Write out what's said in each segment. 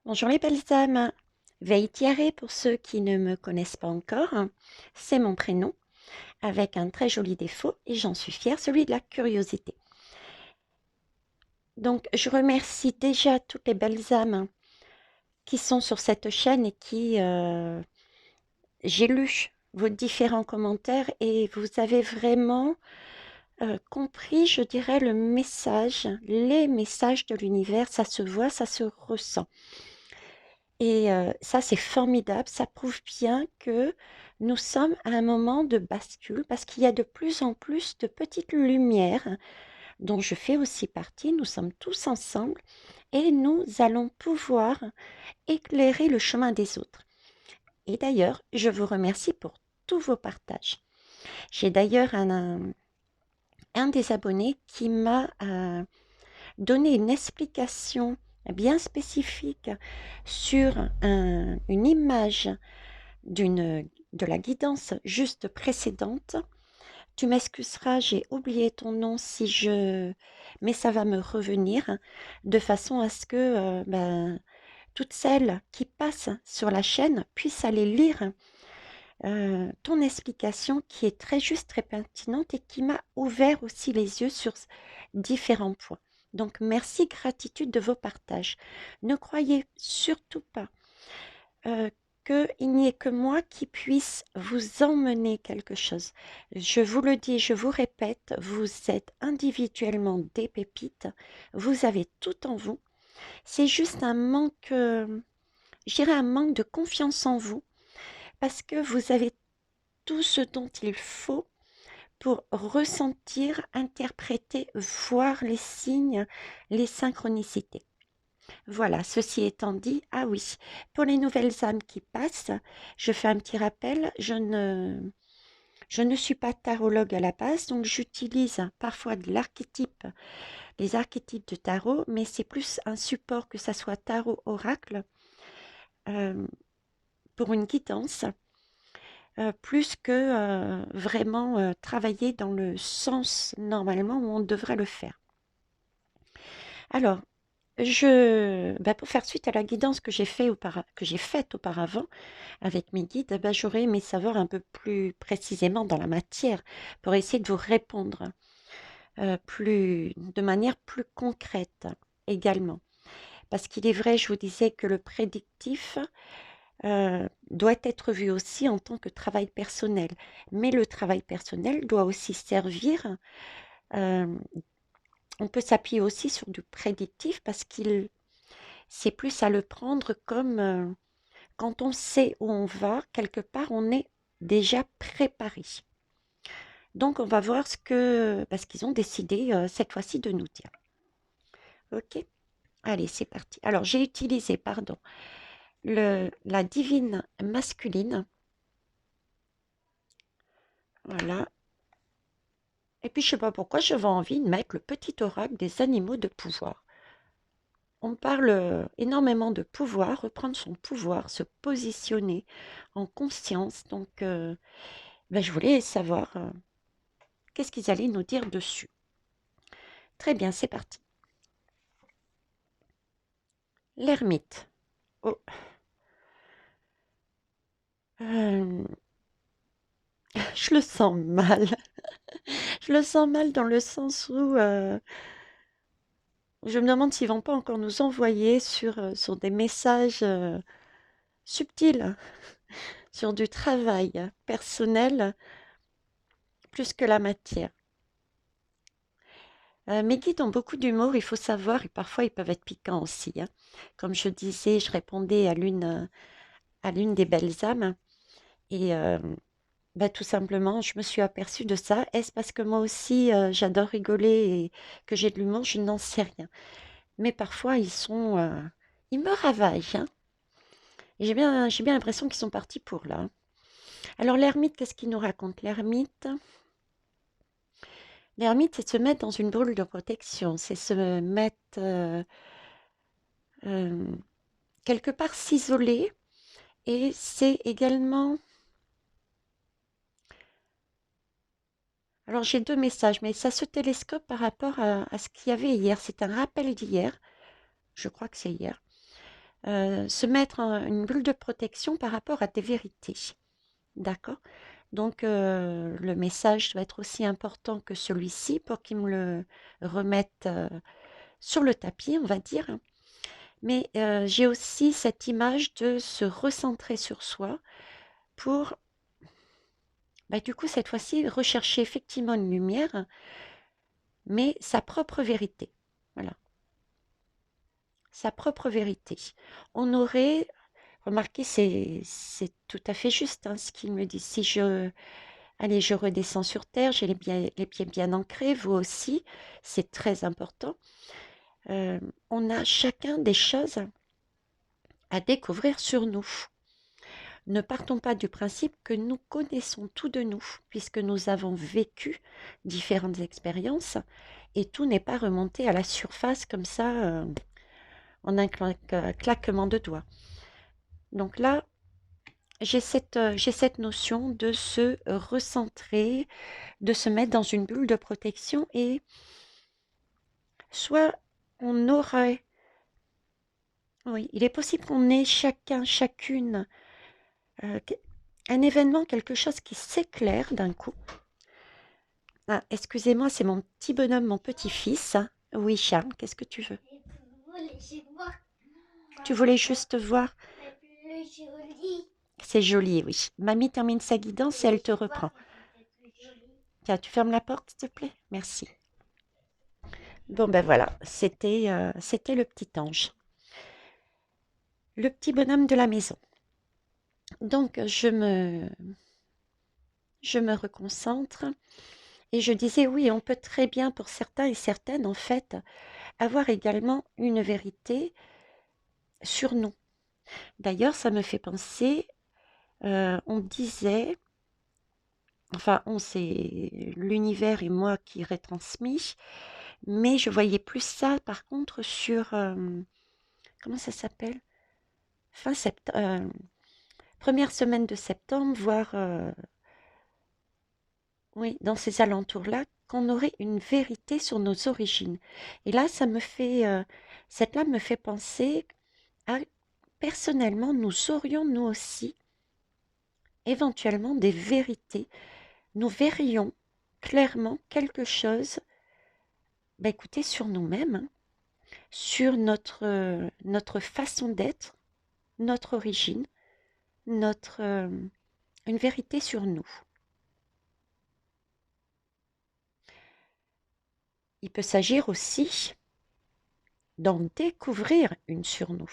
Bonjour les belles âmes, Veitiare pour ceux qui ne me connaissent pas encore, c'est mon prénom, avec un très joli défaut et j'en suis fière, celui de la curiosité. Donc je remercie déjà toutes les belles âmes qui sont sur cette chaîne et qui, j'ai lu vos différents commentaires et vous avez vraiment compris, je dirais, le message, les messages de l'univers, ça se voit, ça se ressent. Et ça, c'est formidable. Ça prouve bien que nous sommes à un moment de bascule parce qu'il y a de plus en plus de petites lumières dont je fais aussi partie. Nous sommes tous ensemble et nous allons pouvoir éclairer le chemin des autres. Et d'ailleurs, je vous remercie pour tous vos partages. J'ai d'ailleurs un des abonnés qui m'a donné une explication bien spécifique sur une image de la guidance juste précédente. Tu m'excuseras, j'ai oublié ton nom mais ça va me revenir de façon à ce que toutes celles qui passent sur la chaîne puissent aller lire ton explication qui est très juste, très pertinente et qui m'a ouvert aussi les yeux sur différents points. Donc merci, gratitude de vos partages. Ne croyez surtout pas euh, qu'il n'y ait que moi qui puisse vous emmener quelque chose. Je vous le dis, je vous répète, vous êtes individuellement des pépites, vous avez tout en vous. C'est juste un manque, je dirais un manque de confiance en vous, parce que vous avez tout ce dont il faut pour ressentir, interpréter, voir les signes, les synchronicités. Voilà, ceci étant dit, ah oui, pour les nouvelles âmes qui passent, je fais un petit rappel, je ne suis pas tarologue à la base, donc j'utilise parfois de l'archétype, les archétypes de tarot, mais c'est plus un support que ça soit tarot oracle euh, pour une guidance, plus que vraiment travailler dans le sens normalement où on devrait le faire. Alors, pour faire suite à la guidance que j'ai faite auparavant avec mes guides, j'aurais aimé savoir un peu plus précisément dans la matière pour essayer de vous répondre de manière plus concrète également. Parce qu'il est vrai, je vous disais que le prédictif doit être vu aussi en tant que travail personnel. Mais le travail personnel doit aussi servir, euh, on peut s'appuyer aussi sur du prédictif parce qu'il c'est plus à le prendre comme quand on sait où on va, quelque part, on est déjà préparé. Donc, on va voir ce qu'ils ont décidé cette fois-ci de nous dire. Ok? Allez, c'est parti. Alors, j'ai utilisé, pardon, la divine masculine. Voilà. Et puis, je sais pas pourquoi, j'avais envie de mettre le petit oracle des animaux de pouvoir. On parle énormément de pouvoir, reprendre son pouvoir, se positionner en conscience. Donc, je voulais savoir qu'est-ce qu'ils allaient nous dire dessus. Très bien, c'est parti. L'ermite. Oh, euh, je le sens mal. Je le sens mal dans le sens où je me demande s'ils vont pas encore nous envoyer sur des messages subtils, sur du travail personnel plus que la matière. Mes guides ont beaucoup d'humour, il faut savoir, et parfois ils peuvent être piquants aussi, hein. Comme je disais, je répondais à l'une des belles âmes, et tout simplement, je me suis aperçue de ça. Est-ce parce que moi aussi, j'adore rigoler et que j'ai de l'humour? Je n'en sais rien. Mais parfois, ils me ravagent, hein. Et j'ai bien l'impression qu'ils sont partis pour là, hein. Alors l'ermite, qu'est-ce qu'il nous raconte? L'ermite, c'est se mettre dans une boule de protection, c'est se mettre euh, quelque part s'isoler. Et c'est également... Alors j'ai deux messages, mais ça se télescope par rapport à ce qu'il y avait hier. C'est un rappel d'hier, je crois que c'est hier, se mettre une bulle de protection par rapport à des vérités. D'accord? Donc, le message doit être aussi important que celui-ci pour qu'il me le remette sur le tapis, on va dire. Mais j'ai aussi cette image de se recentrer sur soi pour, bah, du coup, cette fois-ci, rechercher effectivement une lumière, mais sa propre vérité. Voilà, sa propre vérité. On aurait, remarquez, c'est tout à fait juste hein, ce qu'il me dit. Si je, allez, je redescends sur terre, j'ai les pieds bien ancrés, vous aussi, c'est très important. Euh, on a chacun des choses à découvrir sur nous. Ne partons pas du principe que nous connaissons tout de nous, puisque nous avons vécu différentes expériences et tout n'est pas remonté à la surface comme ça en un claquement de doigts. Donc là, j'ai cette notion de se recentrer, de se mettre dans une bulle de protection et soit on aurait, oui, il est possible qu'on ait chacun, chacune, euh, un événement, quelque chose qui s'éclaire d'un coup. Ah, excusez-moi, c'est mon petit bonhomme, mon petit-fils. Oui, Charles, qu'est-ce que tu veux? Tu voulais juste voir? C'est joli, oui. Mamie termine sa guidance et elle te reprend. Tiens, tu fermes la porte, s'il te plaît? Merci. Bon, ben voilà, c'était le petit ange. Le petit bonhomme de la maison. Donc, je me reconcentre et je disais, oui, on peut très bien, pour certains et certaines, en fait, avoir également une vérité sur nous. D'ailleurs, ça me fait penser, on disait, enfin, on, c'est l'univers et moi qui retransmis, mais je voyais plus ça, par contre, sur, comment ça s'appelle? Fin septembre, première semaine de septembre, voire, oui, dans ces alentours-là, qu'on aurait une vérité sur nos origines. Et là, cette là me fait penser à, personnellement, nous aurions nous aussi éventuellement des vérités. Nous verrions clairement quelque chose, bah écoutez, sur nous-mêmes, hein, sur notre façon d'être, notre origine, une vérité sur nous. Il peut s'agir aussi d'en découvrir une sur nous.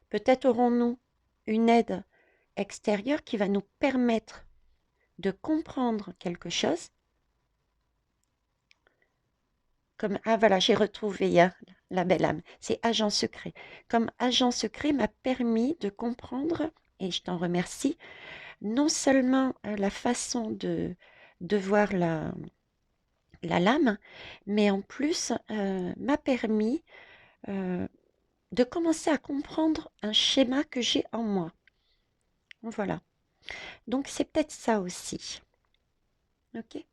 Peut-être aurons-nous une aide extérieure qui va nous permettre de comprendre quelque chose. Comme, ah voilà, j'ai retrouvé hein, la belle âme. C'est agent secret. Comme agent secret m'a permis de comprendre, et je t'en remercie, non seulement la façon de voir la lame, mais en plus m'a permis euh, de commencer à comprendre un schéma que j'ai en moi. Voilà. Donc c'est peut-être ça aussi. Ok.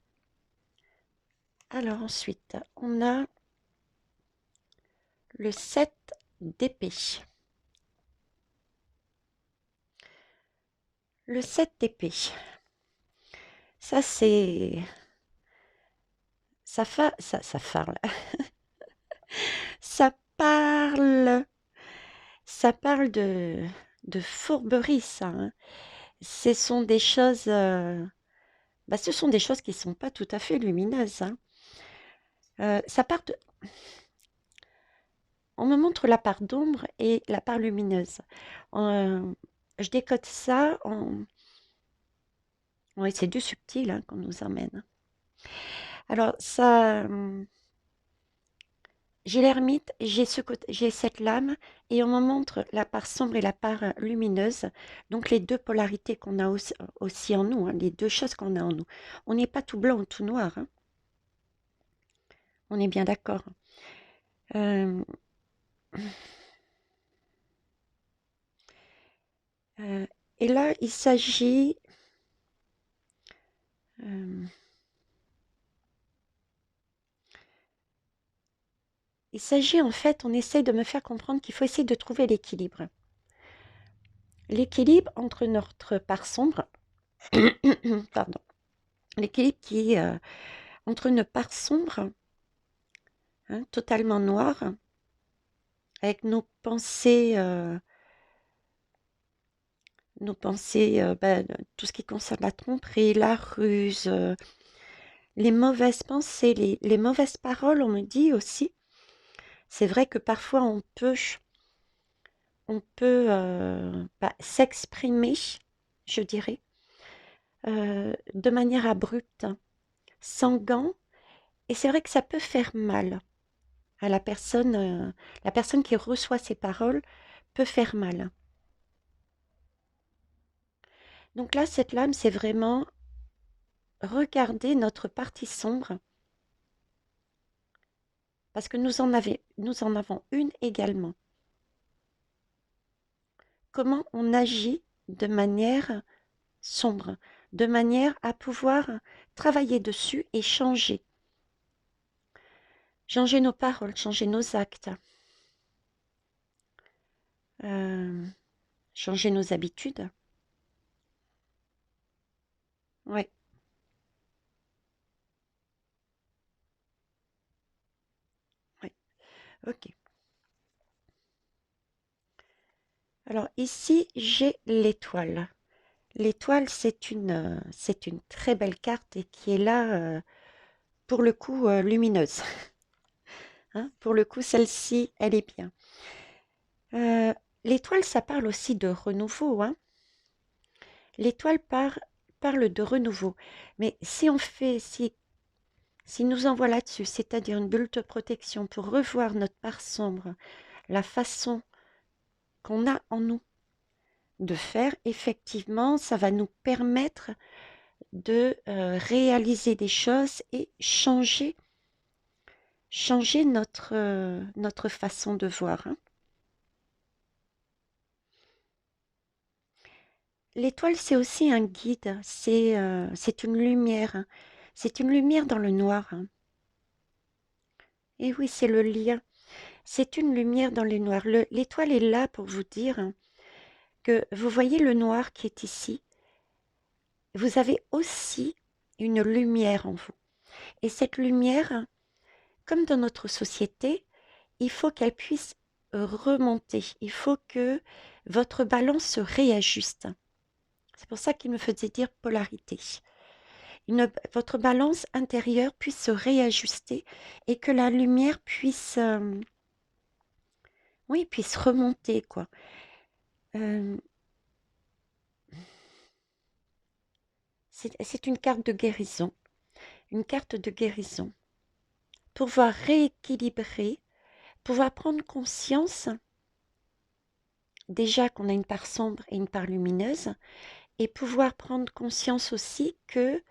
Alors ensuite, on a le 7 d'épée. Le 7 d'épée. Ça c'est... ça parle. Ça parle. Ça parle de fourberie, ça. Hein. Ce sont des choses qui sont pas tout à fait lumineuses. Hein. Ça part de, on me montre la part d'ombre et la part lumineuse. Euh, je décode ça en, oui, c'est du subtil hein, qu'on nous emmène. Alors ça, j'ai l'ermite, j'ai cette lame et on me montre la part sombre et la part lumineuse. Donc les deux polarités qu'on a aussi en nous, hein, les deux choses qu'on a en nous. On n'est pas tout blanc ou tout noir. Hein. On est bien d'accord. Euh, euh, et là, euh, Il s'agit en fait, on essaye de me faire comprendre qu'il faut essayer de trouver l'équilibre. L'équilibre entre notre part sombre, pardon, l'équilibre qui est entre une part sombre, hein, totalement noire, avec nos pensées, tout ce qui concerne la tromperie, la ruse, les mauvaises pensées, les mauvaises paroles, on me dit aussi. C'est vrai que parfois on peut s'exprimer, je dirais, de manière abrupte, sans gants, et c'est vrai que ça peut faire mal à la personne qui reçoit ces paroles peut faire mal. Donc là, cette lame, c'est vraiment regarder notre partie sombre, parce que nous en avons une également. Comment on agit de manière sombre, de manière à pouvoir travailler dessus et changer. Changer nos paroles, changer nos actes, euh, changer nos habitudes. Ouais, ouais, ok. Alors ici, j'ai l'étoile. L'étoile, c'est une très belle carte et qui est là, pour le coup, lumineuse. Hein. Pour le coup, celle-ci, elle est bien. Euh, L'étoile, ça parle aussi de renouveau, hein. L'étoile parle de renouveau. Mais si nous envoie là-dessus, c'est-à-dire une bulle de protection pour revoir notre part sombre, la façon qu'on a en nous de faire, effectivement, ça va nous permettre de réaliser des choses et changer notre façon de voir. Hein. L'étoile, c'est aussi un guide, c'est une lumière, hein. C'est une lumière dans le noir. Hein. Et oui, c'est le lien. C'est une lumière dans le noir. L'étoile est là pour vous dire, hein, que vous voyez le noir qui est ici. Vous avez aussi une lumière en vous. Et cette lumière, comme dans notre société, il faut qu'elle puisse remonter. Il faut que votre balance se réajuste. C'est pour ça qu'il me faisait dire polarité. Votre balance intérieure puisse se réajuster et que la lumière puisse, oui, puisse remonter, quoi. Euh, c'est une carte de guérison. Une carte de guérison. Pouvoir rééquilibrer, pouvoir prendre conscience déjà qu'on a une part sombre et une part lumineuse, et pouvoir prendre conscience aussi que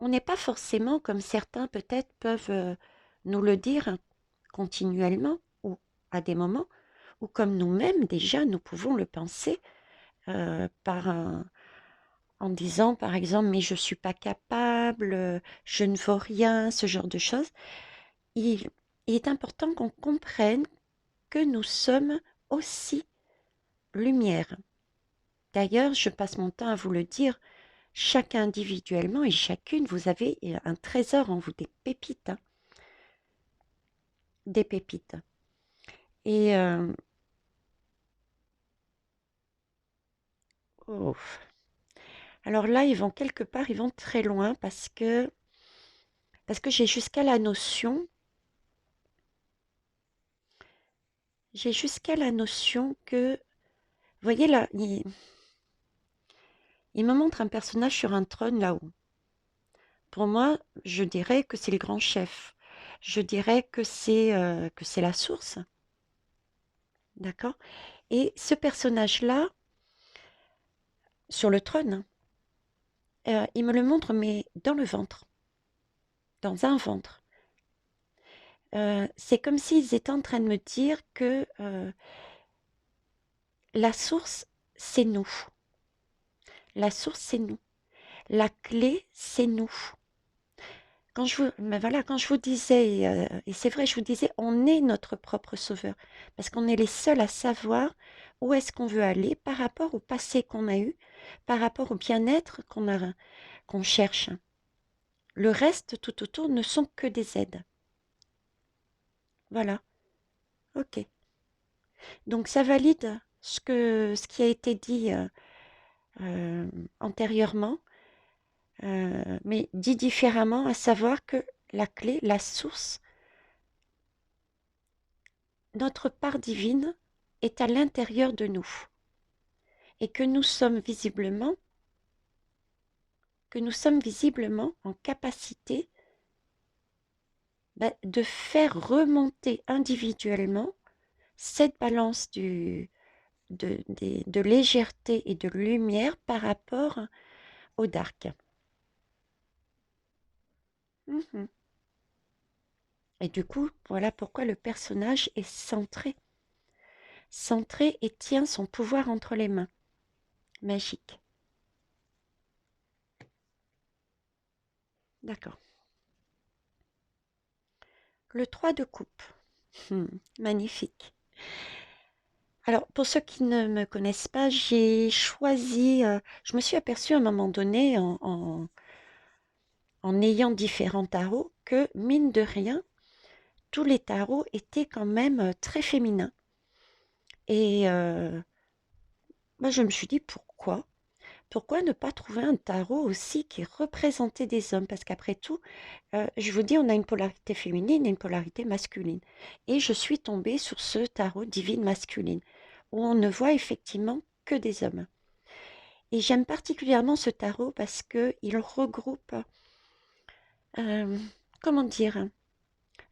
on n'est pas forcément, comme certains peut-être peuvent nous le dire continuellement ou à des moments, ou comme nous-mêmes déjà nous pouvons le penser en disant par exemple mais je ne suis pas capable, je ne vaux rien, ce genre de choses. Il, il est important qu'on comprenne que nous sommes aussi lumière. D'ailleurs, je passe mon temps à vous le dire, chacun individuellement et chacune, vous avez un trésor en vous, des pépites, hein, des pépites. Et oh. Alors là, ils vont quelque part, ils vont très loin parce que j'ai jusqu'à la notion que, vous voyez là, il me montre un personnage sur un trône là-haut. Pour moi, je dirais que c'est le grand chef. Je dirais que c'est la source, d'accord? Et ce personnage-là, sur le trône, il me le montre, mais dans le ventre, dans un ventre. C'est comme s'ils étaient en train de me dire que la source, c'est nous. La source, c'est nous. La clé, c'est nous. Mais voilà, quand je vous disais, et c'est vrai, je vous disais, on est notre propre sauveur, parce qu'on est les seuls à savoir où est-ce qu'on veut aller par rapport au passé qu'on a eu, par rapport au bien-être qu'on cherche. Le reste tout autour ne sont que des aides. Voilà, ok. Donc ça valide ce qui a été dit euh, antérieurement, mais dit différemment, à savoir que la clé, la source, notre part divine est à l'intérieur de nous et que nous sommes visiblement en capacité de faire remonter individuellement cette balance de légèreté et de lumière par rapport au dark. Mhm. Et du coup, voilà pourquoi le personnage est centré et tient son pouvoir entre les mains. Magique. D'accord. Le 3 de coupe. Hmm, magnifique. Alors, pour ceux qui ne me connaissent pas, j'ai choisi, je me suis aperçue à un moment donné, en ayant différents tarots, que mine de rien, tous les tarots étaient quand même très féminins. Et moi, je me suis dit, pourquoi? Pourquoi ne pas trouver un tarot aussi qui représentait des hommes? Parce qu'après tout, je vous dis, on a une polarité féminine et une polarité masculine. Et je suis tombée sur ce tarot divine masculine, où on ne voit effectivement que des hommes. Et j'aime particulièrement ce tarot parce qu'il regroupe, euh, comment dire,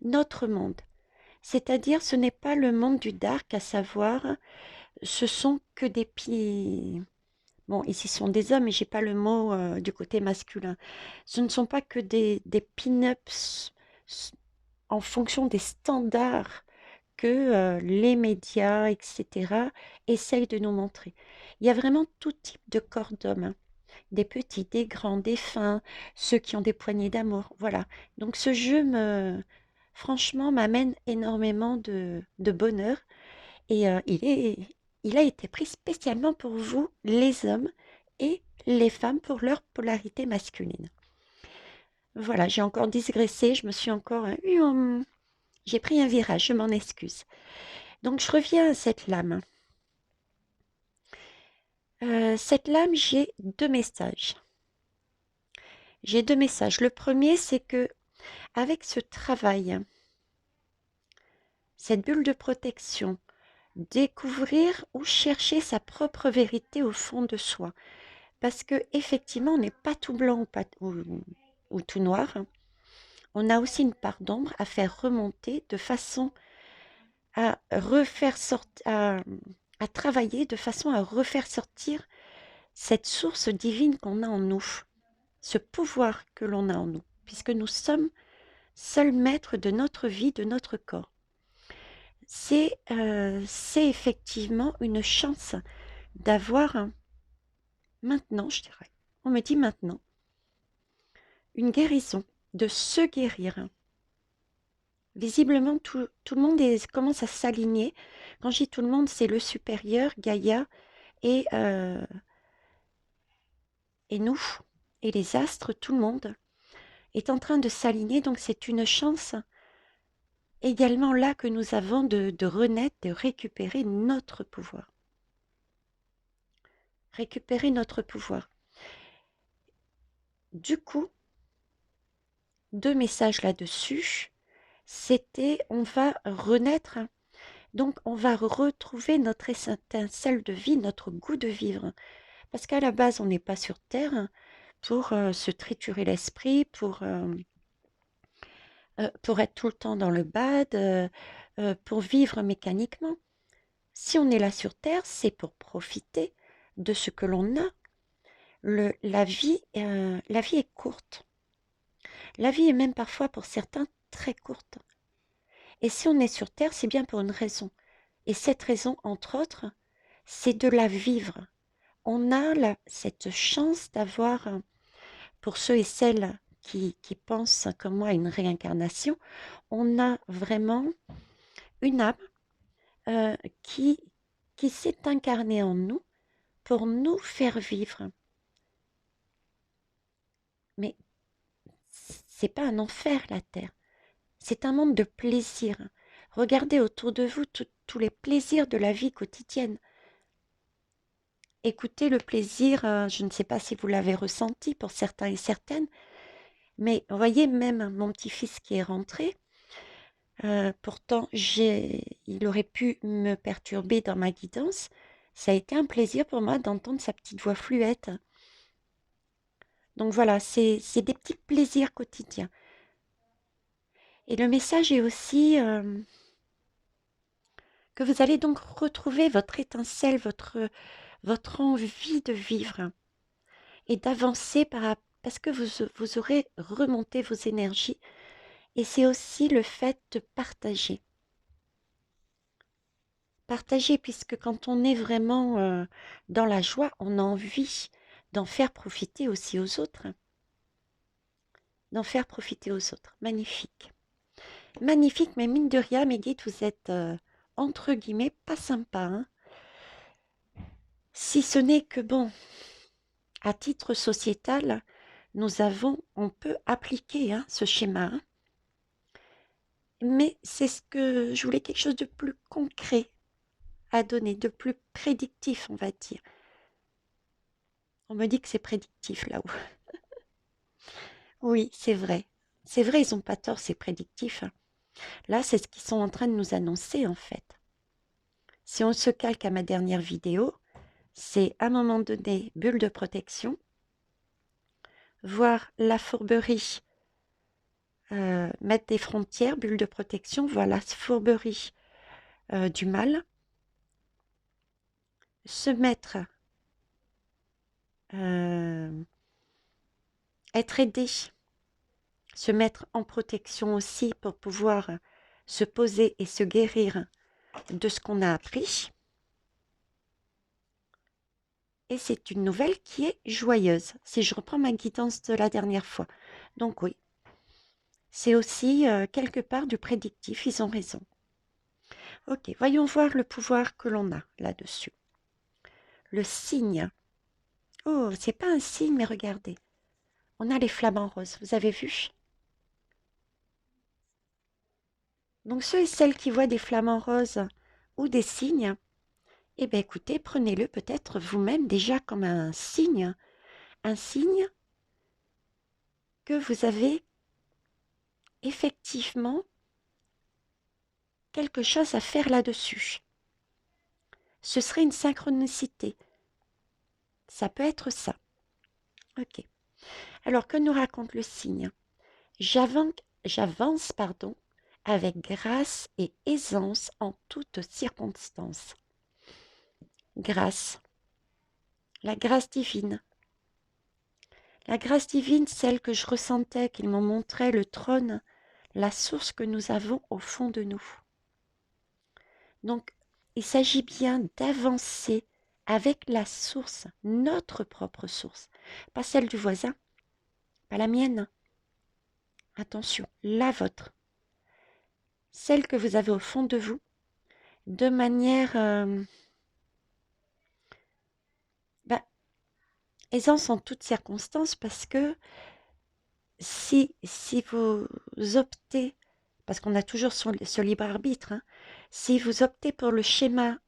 notre monde. C'est-à-dire, ce n'est pas le monde du dark, à savoir, ce sont que des Bon, ici ce sont des hommes, mais j'ai pas le mot du côté masculin. Ce ne sont pas que des pin-ups en fonction des standards que les médias, etc., essayent de nous montrer. Il y a vraiment tout type de corps d'homme, hein. Des petits, des grands, des fins, ceux qui ont des poignées d'amour, voilà. Donc ce jeu franchement, m'amène énormément de bonheur et il a été pris spécialement pour vous, les hommes et les femmes, pour leur polarité masculine. Voilà, j'ai encore digressé, je me suis encore j'ai pris un virage, je m'en excuse. Donc je reviens à cette lame. Cette lame, j'ai deux messages. J'ai deux messages. Le premier, c'est que avec ce travail, cette bulle de protection, découvrir ou chercher sa propre vérité au fond de soi. Parce que effectivement, on n'est pas tout blanc ou tout noir. On a aussi une part d'ombre à faire remonter de façon à refaire sortir, à travailler de façon à refaire sortir cette source divine qu'on a en nous, ce pouvoir que l'on a en nous, puisque nous sommes seuls maîtres de notre vie, de notre corps. C'est effectivement une chance d'avoir maintenant, je dirais, on me dit maintenant, une guérison, de se guérir. Visiblement, tout le monde commence à s'aligner. Quand je dis tout le monde, c'est le supérieur, Gaïa, et, euh, et nous, et les astres, tout le monde est en train de s'aligner. Donc c'est une chance également là que nous avons de renaître, de récupérer notre pouvoir. Récupérer notre pouvoir. Du coup, deux messages là-dessus. C'était, on va renaître, donc on va retrouver notre étincelle de vie, notre goût de vivre. Parce qu'à la base, on n'est pas sur Terre pour se triturer l'esprit, pour être tout le temps dans le bad, pour vivre mécaniquement. Si on est là sur Terre, c'est pour profiter de ce que l'on a. La vie est courte. La vie est même parfois pour certains très courte. Et si on est sur Terre, c'est bien pour une raison. Et cette raison, entre autres, c'est de la vivre. On a cette chance d'avoir, pour ceux et celles qui pensent comme moi à une réincarnation, on a vraiment une âme euh, qui, qui s'est incarnée en nous pour nous faire vivre. Mais c'est pas un enfer, la Terre. C'est un monde de plaisir. Regardez autour de vous tous les plaisirs de la vie quotidienne. Écoutez le plaisir, je ne sais pas si vous l'avez ressenti pour certains et certaines, mais voyez même mon petit-fils qui est rentré, pourtant il aurait pu me perturber dans ma guidance. Ça a été un plaisir pour moi d'entendre sa petite voix fluette. Donc voilà, c'est des petits plaisirs quotidiens. Et le message est aussi que vous allez donc retrouver votre étincelle, votre envie de vivre et d'avancer parce que vous aurez remonté vos énergies. Et c'est aussi le fait de partager. Partager, puisque quand on est vraiment dans la joie, on a envie d'en faire profiter aussi aux autres. D'en faire profiter aux autres. Magnifique. Magnifique, mais mine de rien, mes guides, vous êtes, entre guillemets, pas sympa, hein. Si ce n'est que, bon, à titre sociétal, on peut appliquer hein, ce schéma, hein. Mais c'est ce que je voulais, quelque chose de plus concret à donner, de plus prédictif, on va dire. On me dit que c'est prédictif là-haut. Oui, c'est vrai. C'est vrai, ils n'ont pas tort, c'est prédictif, hein. Là, c'est ce qu'ils sont en train de nous annoncer, en fait. Si on se calque à ma dernière vidéo, c'est à un moment donné, bulle de protection, voir la fourberie, mettre des frontières, bulle de protection, voir la fourberie du mal, se mettre, être aidé, se mettre en protection aussi pour pouvoir se poser et se guérir de ce qu'on a appris. Et c'est une nouvelle qui est joyeuse, si je reprends ma guidance de la dernière fois. Donc oui, c'est aussi quelque part du prédictif, ils ont raison. Ok, voyons voir le pouvoir que l'on a là-dessus. Le signe. Oh, c'est pas un signe, mais regardez. On a les flamants roses, vous avez vu? Donc ceux et celles qui voient des flamants roses ou des signes, eh bien écoutez, prenez-le peut-être vous-même déjà comme un signe que vous avez effectivement quelque chose à faire là-dessus. Ce serait une synchronicité. Ça peut être ça. Ok. Alors, que nous raconte le signe? J'avance, pardon, avec grâce et aisance en toutes circonstances. Grâce. La grâce divine. La grâce divine, celle que je ressentais, qu'il m'en montrait le trône, la source que nous avons au fond de nous. Donc, il s'agit bien d'avancer avec la source, notre propre source, pas celle du voisin, pas la mienne. Attention, la vôtre, celle que vous avez au fond de vous, de manière aisance en toutes circonstances, parce que si vous optez, parce qu'on a toujours ce libre arbitre, hein, si vous optez pour le schéma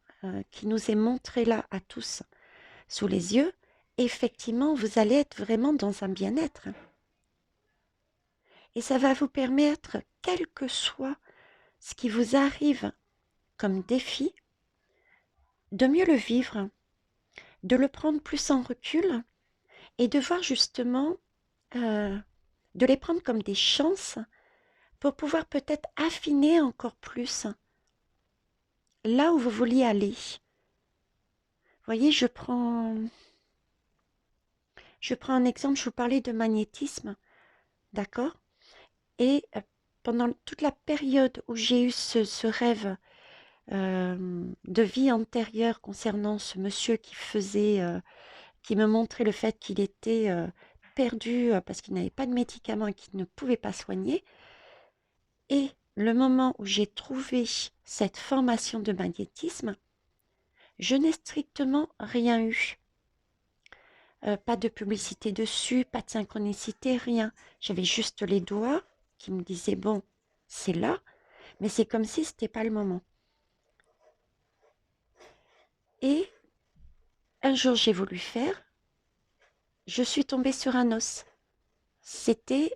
qui nous est montré là à tous sous les yeux, effectivement, vous allez être vraiment dans un bien-être. Et ça va vous permettre, quel que soit ce qui vous arrive comme défi, de mieux le vivre, de le prendre plus en recul et de voir justement, de les prendre comme des chances pour pouvoir peut-être affiner encore plus là où vous vouliez aller. Vous voyez, je prends un exemple, je vous parlais de magnétisme, d'accord? Et pendant toute la période où j'ai eu ce rêve de vie antérieure concernant ce monsieur qui me montrait le fait qu'il était perdu parce qu'il n'avait pas de médicaments et qu'il ne pouvait pas soigner. Et le moment où j'ai trouvé cette formation de magnétisme, je n'ai strictement rien eu. Pas de publicité dessus, pas de synchronicité, rien. J'avais juste les doigts qui me disaient, bon, c'est là, mais c'est comme si c'était pas le moment. Et un jour, j'ai voulu faire, je suis tombée sur un os. C'était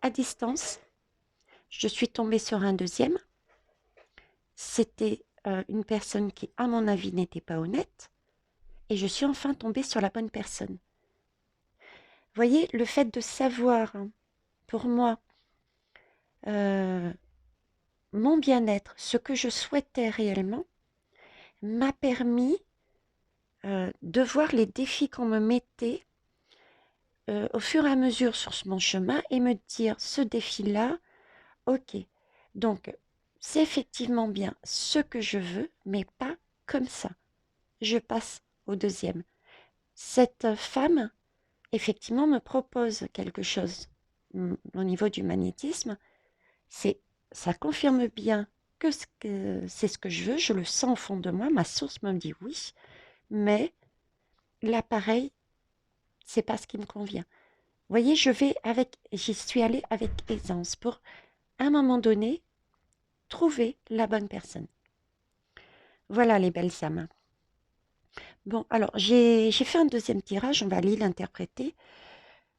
à distance. Je suis tombée sur un deuxième. C'était une personne qui, à mon avis, n'était pas honnête. Et je suis enfin tombée sur la bonne personne. Vous voyez, le fait de savoir, hein, pour moi, euh, mon bien-être, ce que je souhaitais réellement, m'a permis de voir les défis qu'on me mettait au fur et à mesure sur mon chemin et me dire, ce défi-là, ok, donc c'est effectivement bien ce que je veux, mais pas comme ça. Je passe au deuxième. Cette femme, effectivement, me propose quelque chose au niveau du magnétisme. Ça confirme bien que c'est ce que je veux, je le sens au fond de moi, ma source me dit oui, mais l'appareil, c'est pas ce qui me convient. Vous voyez, j'y suis allée avec aisance pour, à un moment donné, trouver la bonne personne. Voilà les belles âmes. Bon, alors j'ai fait un deuxième tirage, on va aller l'interpréter,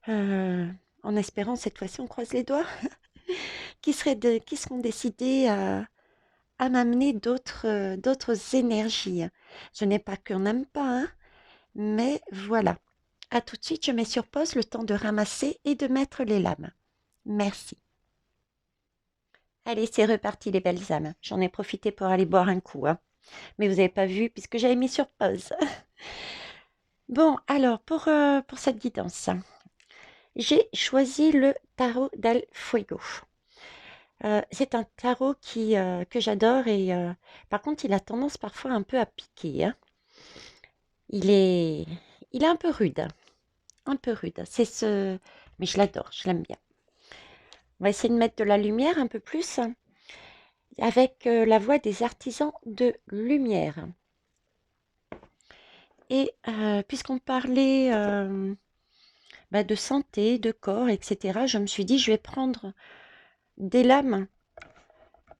euh, en espérant cette fois-ci, on croise les doigts, qui seront décidés à m'amener d'autres énergies. Ce n'est pas qu'on n'aime pas, hein, mais voilà. À tout de suite, je mets sur pause le temps de ramasser et de mettre les lames. Merci. Allez, c'est reparti les belles âmes. J'en ai profité pour aller boire un coup, hein. Mais vous n'avez pas vu puisque j'avais mis sur pause. Bon, alors pour cette guidance, j'ai choisi le tarot del Fuego. C'est un tarot que j'adore et par contre il a tendance parfois un peu à piquer, hein. Il est, il est un peu rude, un peu rude. Mais je l'adore, je l'aime bien. On va essayer de mettre de la lumière un peu plus avec la voix des artisans de lumière. Et puisqu'on parlait de santé, de corps, etc., je me suis dit, je vais prendre des lames,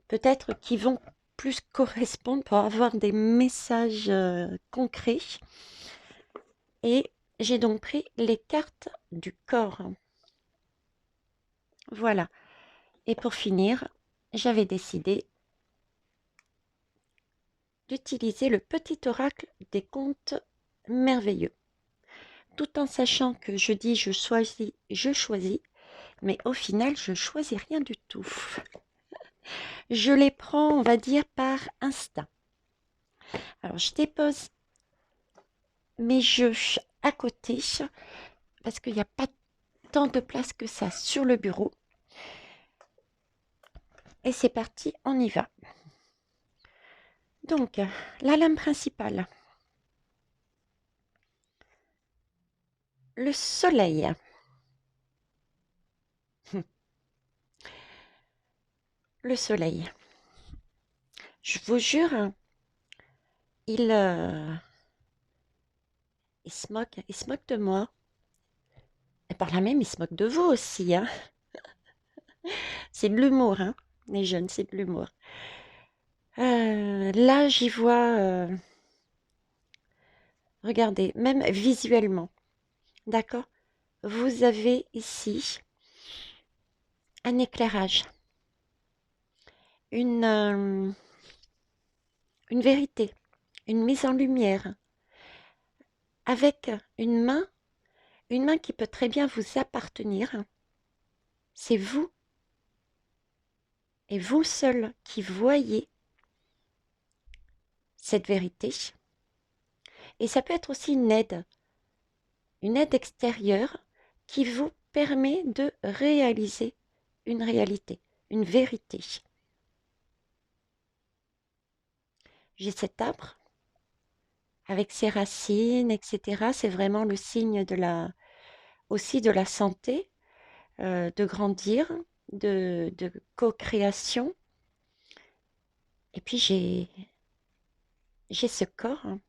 peut-être qui vont plus correspondre pour avoir des messages concrets. Et j'ai donc pris les cartes du corps. Voilà. Et pour finir, j'avais décidé d'utiliser le petit oracle des contes merveilleux. Tout en sachant que je dis je choisis, mais au final, je choisis rien du tout. Je les prends, on va dire, par instinct. Alors, je dépose mes jeux à côté, parce qu'il n'y a pas tant de place que ça sur le bureau. Et c'est parti, on y va. Donc, la lame principale. Le soleil. Le soleil. Je vous jure, il, euh, il se moque de moi. Et par là même, il se moque de vous aussi, hein. C'est de l'humour, hein. Les jeunes, c'est de l'humour. Là, j'y vois, regardez, même visuellement, d'accord? Vous avez ici un éclairage, une, euh, une vérité, une mise en lumière, avec une main qui peut très bien vous appartenir. C'est vous et vous seul qui voyez cette vérité. Et ça peut être aussi une aide extérieure qui vous permet de réaliser une réalité, une vérité. J'ai cet arbre avec ses racines, etc. C'est vraiment le signe aussi de la santé, de grandir, de co-création. Et puis j'ai ce corps, hein,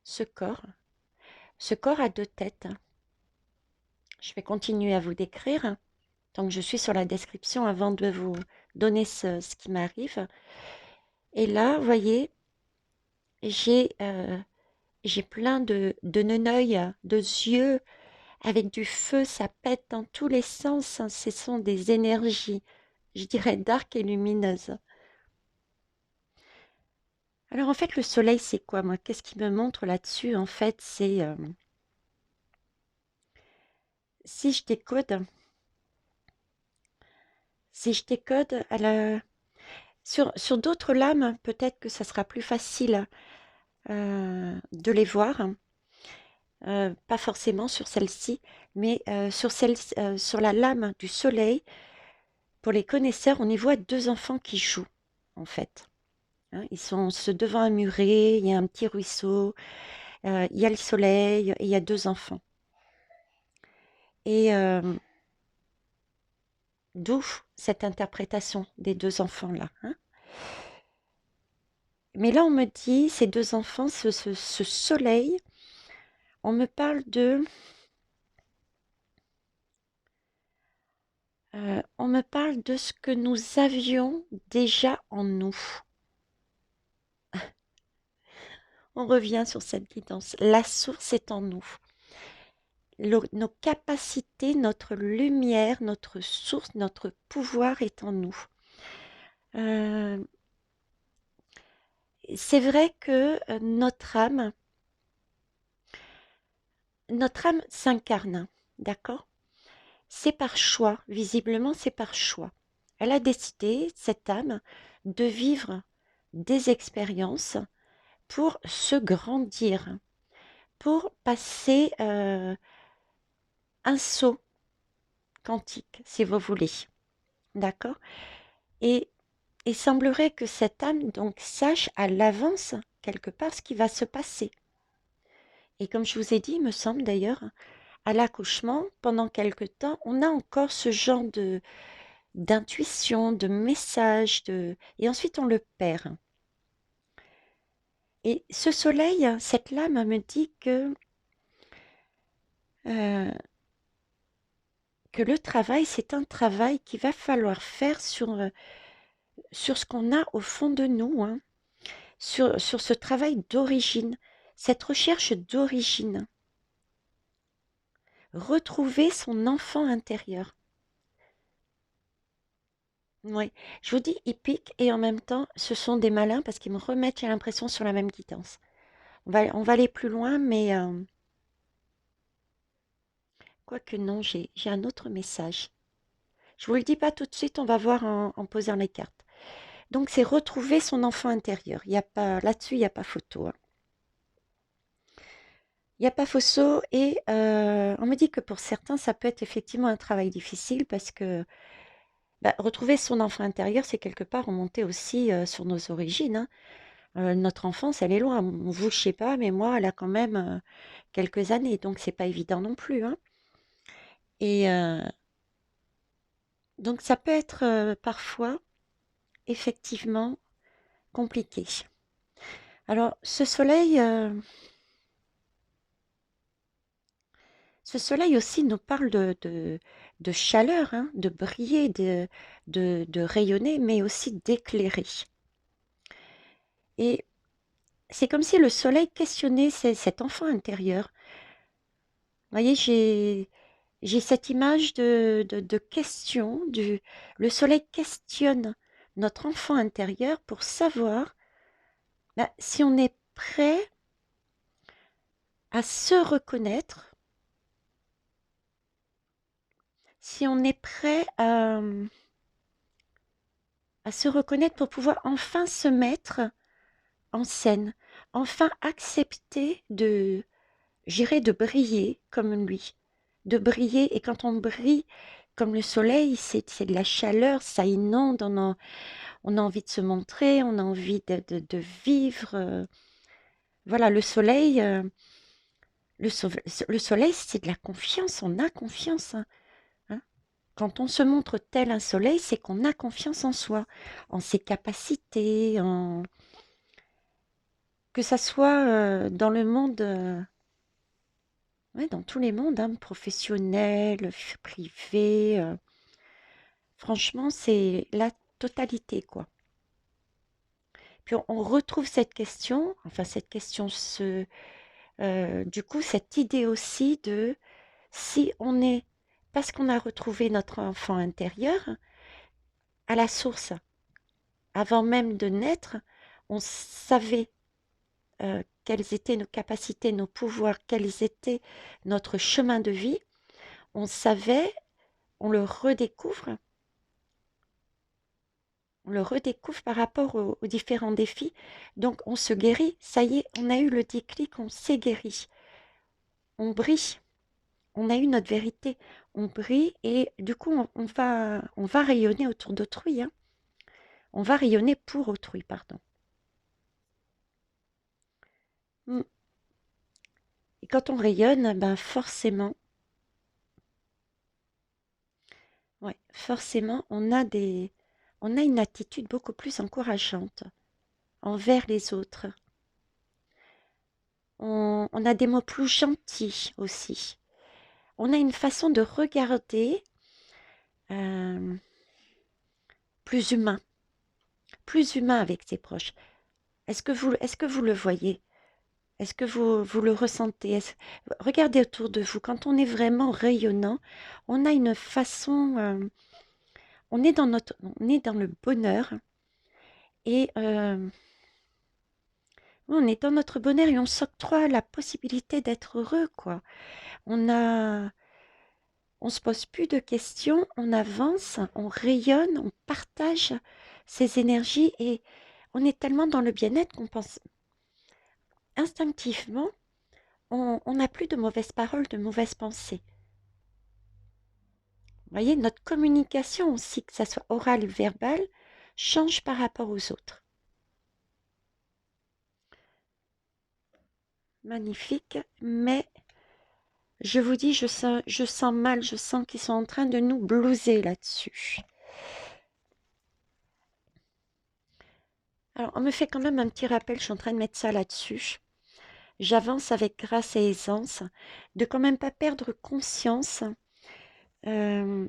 ce corps, ce corps a deux têtes. Je vais continuer à vous décrire, hein, tant que je suis sur la description avant de vous donner ce qui m'arrive. Et là, vous voyez, j'ai plein de neneuils, de yeux avec du feu, ça pète dans tous les sens, hein. Ce sont des énergies, je dirais, dark et lumineuses. Alors en fait, le soleil, c'est quoi, moi? Qu'est-ce qui me montre là-dessus? En fait, c'est si je décode, si je décode sur d'autres lames, peut-être que ça sera plus facile de les voir. Pas forcément sur celle-ci, mais sur la lame du soleil, pour les connaisseurs, on y voit deux enfants qui jouent, en fait. Hein. Ils sont devant un muret, il y a un petit ruisseau, il y a le soleil, et il y a deux enfants. Et d'où cette interprétation des deux enfants-là. Hein. Mais là, on me dit, ces deux enfants, ce soleil, on me parle on me parle de ce que nous avions déjà en nous. On revient sur cette guidance. La source est en nous. Nos capacités, notre lumière, notre source, notre pouvoir est en nous. C'est vrai que notre âme s'incarne, d'accord? C'est par choix, visiblement c'est par choix. Elle a décidé, cette âme, de vivre des expériences pour se grandir, pour passer un saut quantique, si vous voulez. D'accord? Et il semblerait que cette âme donc sache à l'avance quelque part ce qui va se passer. Et comme je vous ai dit, il me semble d'ailleurs, à l'accouchement, pendant quelque temps, on a encore ce genre d'intuition, de message, et ensuite on le perd. Et ce soleil, cette lame me dit euh, que le travail, c'est un travail qu'il va falloir faire sur ce qu'on a au fond de nous, hein, sur ce travail d'origine, cette recherche d'origine. Retrouver son enfant intérieur. Oui, je vous dis, ils piquent et en même temps, ce sont des malins parce qu'ils me remettent, j'ai l'impression, sur la même guidance. On va aller plus loin, mais quoique non, j'ai un autre message. Je vous le dis pas tout de suite, on va voir en posant les cartes. Donc, c'est retrouver son enfant intérieur. Il y a pas, là-dessus, il n'y a pas photo. Hein. Il n'y a pas photo et on me dit que pour certains, ça peut être effectivement un travail difficile parce que retrouver son enfant intérieur, c'est quelque part remonter aussi sur nos origines. Hein. Notre enfance, elle est loin. Vous, je sais pas, mais moi, elle a quand même quelques années, donc c'est pas évident non plus. Hein. Et donc ça peut être parfois effectivement compliqué. Alors ce soleil aussi nous parle de chaleur, hein, de briller, de rayonner, mais aussi d'éclairer. Et c'est comme si le soleil questionnait cet enfant intérieur. Vous voyez, j'ai cette image de question, le soleil questionne notre enfant intérieur pour savoir si on est prêt à se reconnaître, si on est prêt à se reconnaître pour pouvoir enfin se mettre en scène, enfin accepter j'irais de briller comme lui, de briller. Et quand on brille comme le soleil, c'est de la chaleur, ça inonde, on a envie de se montrer, on a envie de vivre. Voilà, le soleil, Le soleil, c'est de la confiance, on a confiance, hein, hein. Quand on se montre tel un soleil, c'est qu'on a confiance en soi, en ses capacités, que ça soit dans le monde, ouais, dans tous les mondes, hein, professionnel, privé. Franchement, c'est la totalité, quoi. Puis on retrouve cette question, enfin cette question, du coup, cette idée aussi de si on est, parce qu'on a retrouvé notre enfant intérieur à la source, avant même de naître, on savait quelles étaient nos capacités, nos pouvoirs, quels étaient notre chemin de vie. On savait, on le redécouvre, on le redécouvre par rapport aux différents défis. Donc on se guérit, ça y est, on a eu le déclic, on s'est guéri. On brille, on a eu notre vérité, on brille et du coup on va rayonner autour d'autrui, hein. On va rayonner pour autrui, pardon. Mm. Et quand on rayonne, ben forcément, ouais, forcément, on a une attitude beaucoup plus encourageante envers les autres. On a des mots plus gentils aussi. On a une façon de regarder euh, plus humain avec ses proches. Est-ce que vous le voyez? Est-ce que vous le ressentez? Regardez autour de vous. Quand on est vraiment rayonnant, on a une façon, on est dans le bonheur et on est dans notre bonheur et on s'octroie la possibilité d'être heureux, quoi. On se pose plus de questions, on avance, on rayonne, on partage ses énergies et on est tellement dans le bien-être qu'on pense instinctivement, on n'a plus de mauvaises paroles, de mauvaises pensées. Vous voyez, notre communication aussi, que ça soit orale ou verbale, change par rapport aux autres. Magnifique, mais je vous dis, je sens mal, je sens qu'ils sont en train de nous blouser là-dessus. Alors, on me fait quand même un petit rappel, je suis en train de mettre ça là-dessus. J'avance avec grâce et aisance, de quand même pas perdre conscience euh,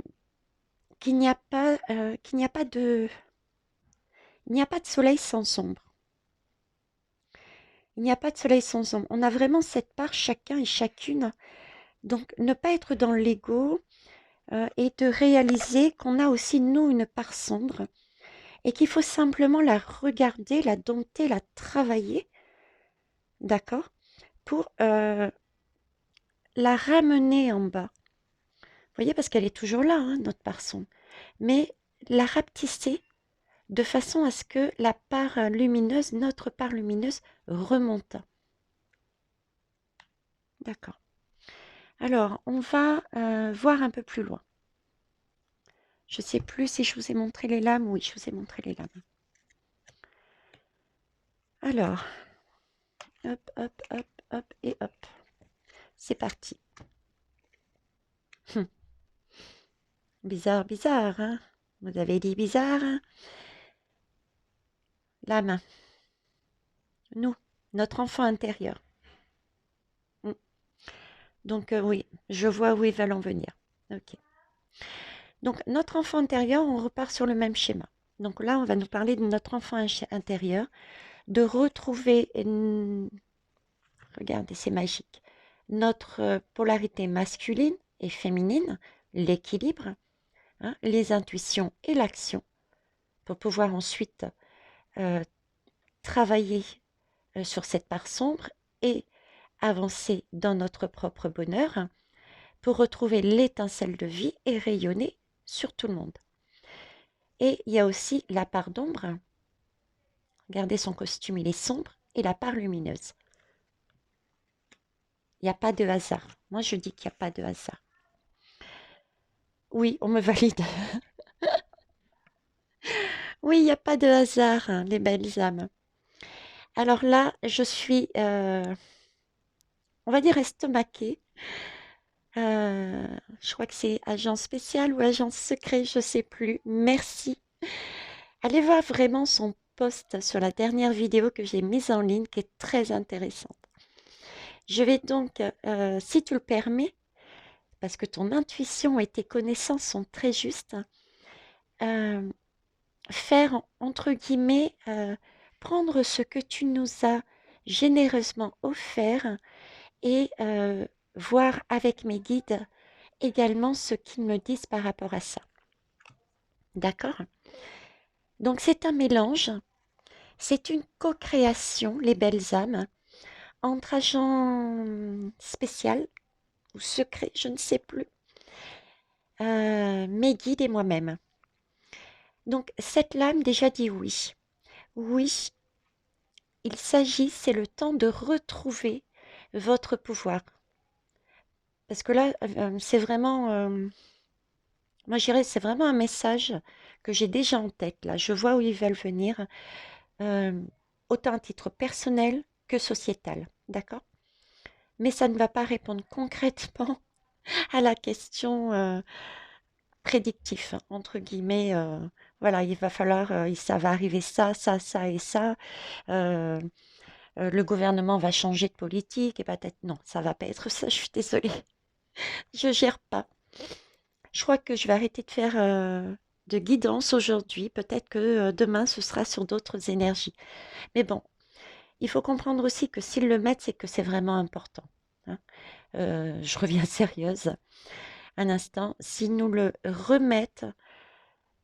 qu'il n'y a pas de, il n'y a pas de soleil sans ombre. Il n'y a pas de soleil sans ombre. On a vraiment cette part, chacun et chacune. Donc, ne pas être dans l'ego et de réaliser qu'on a aussi, nous, une part sombre et qu'il faut simplement la regarder, la dompter, la travailler, d'accord, pour la ramener en bas. Vous voyez, parce qu'elle est toujours là, hein, notre part sombre. Mais la rapetisser de façon à ce que la part lumineuse, notre part lumineuse, remonte. D'accord. Alors, on va voir un peu plus loin. Je ne sais plus si je vous ai montré les lames. Oui, je vous ai montré les lames. Alors, hop, hop, hop, hop et hop. C'est parti. Bizarre, bizarre, hein? Vous avez dit bizarre, hein? Lame. Nous, notre enfant intérieur. Mm. Donc, oui, je vois où ils veulent en venir. Ok. Donc, notre enfant intérieur, on repart sur le même schéma. Donc là, on va nous parler de notre enfant intérieur, de retrouver, regardez, c'est magique, notre polarité masculine et féminine, l'équilibre, hein, les intuitions et l'action, pour pouvoir ensuite euh, travailler sur cette part sombre et avancer dans notre propre bonheur pour retrouver l'étincelle de vie et rayonner sur tout le monde. Et il y a aussi la part d'ombre. Regardez son costume, il est sombre, et la part lumineuse. Il n'y a pas de hasard. Moi, je dis qu'il n'y a pas de hasard. Oui, on me valide. Oui, il n'y a pas de hasard, hein, les belles âmes. Alors là, on va dire estomaquée. Je crois que c'est agent spécial ou agent secret, je sais plus. Merci. Allez voir vraiment son post sur la dernière vidéo que j'ai mise en ligne qui est très intéressante. Je vais donc, si tu le permets, parce que ton intuition et tes connaissances sont très justes, euh, faire, entre guillemets, prendre ce que tu nous as généreusement offert et voir avec mes guides également ce qu'ils me disent par rapport à ça. D'accord? Donc c'est un mélange, c'est une co-création, les belles âmes, entre agents spécial ou secret, je ne sais plus, mes guides et moi-même. Donc cette lame déjà dit oui. Oui, il s'agit, c'est le temps de retrouver votre pouvoir. Parce que là, c'est vraiment, moi je dirais, c'est vraiment un message que j'ai déjà en tête. Là, je vois où ils veulent venir, euh, autant à titre personnel que sociétal. D'accord? Mais ça ne va pas répondre concrètement à la question prédictif, hein, entre guillemets. Voilà, il va falloir, ça va arriver ça, ça, ça et ça. euh, le gouvernement va changer de politique et peut-être non, ça va pas être ça. Je suis désolée, je gère pas. Je crois que je vais arrêter de faire de guidance aujourd'hui. Peut-être que demain ce sera sur d'autres énergies. Mais bon, il faut comprendre aussi que s'ils le mettent, c'est que c'est vraiment important, hein. Je reviens sérieuse un instant. S'ils nous le remettent,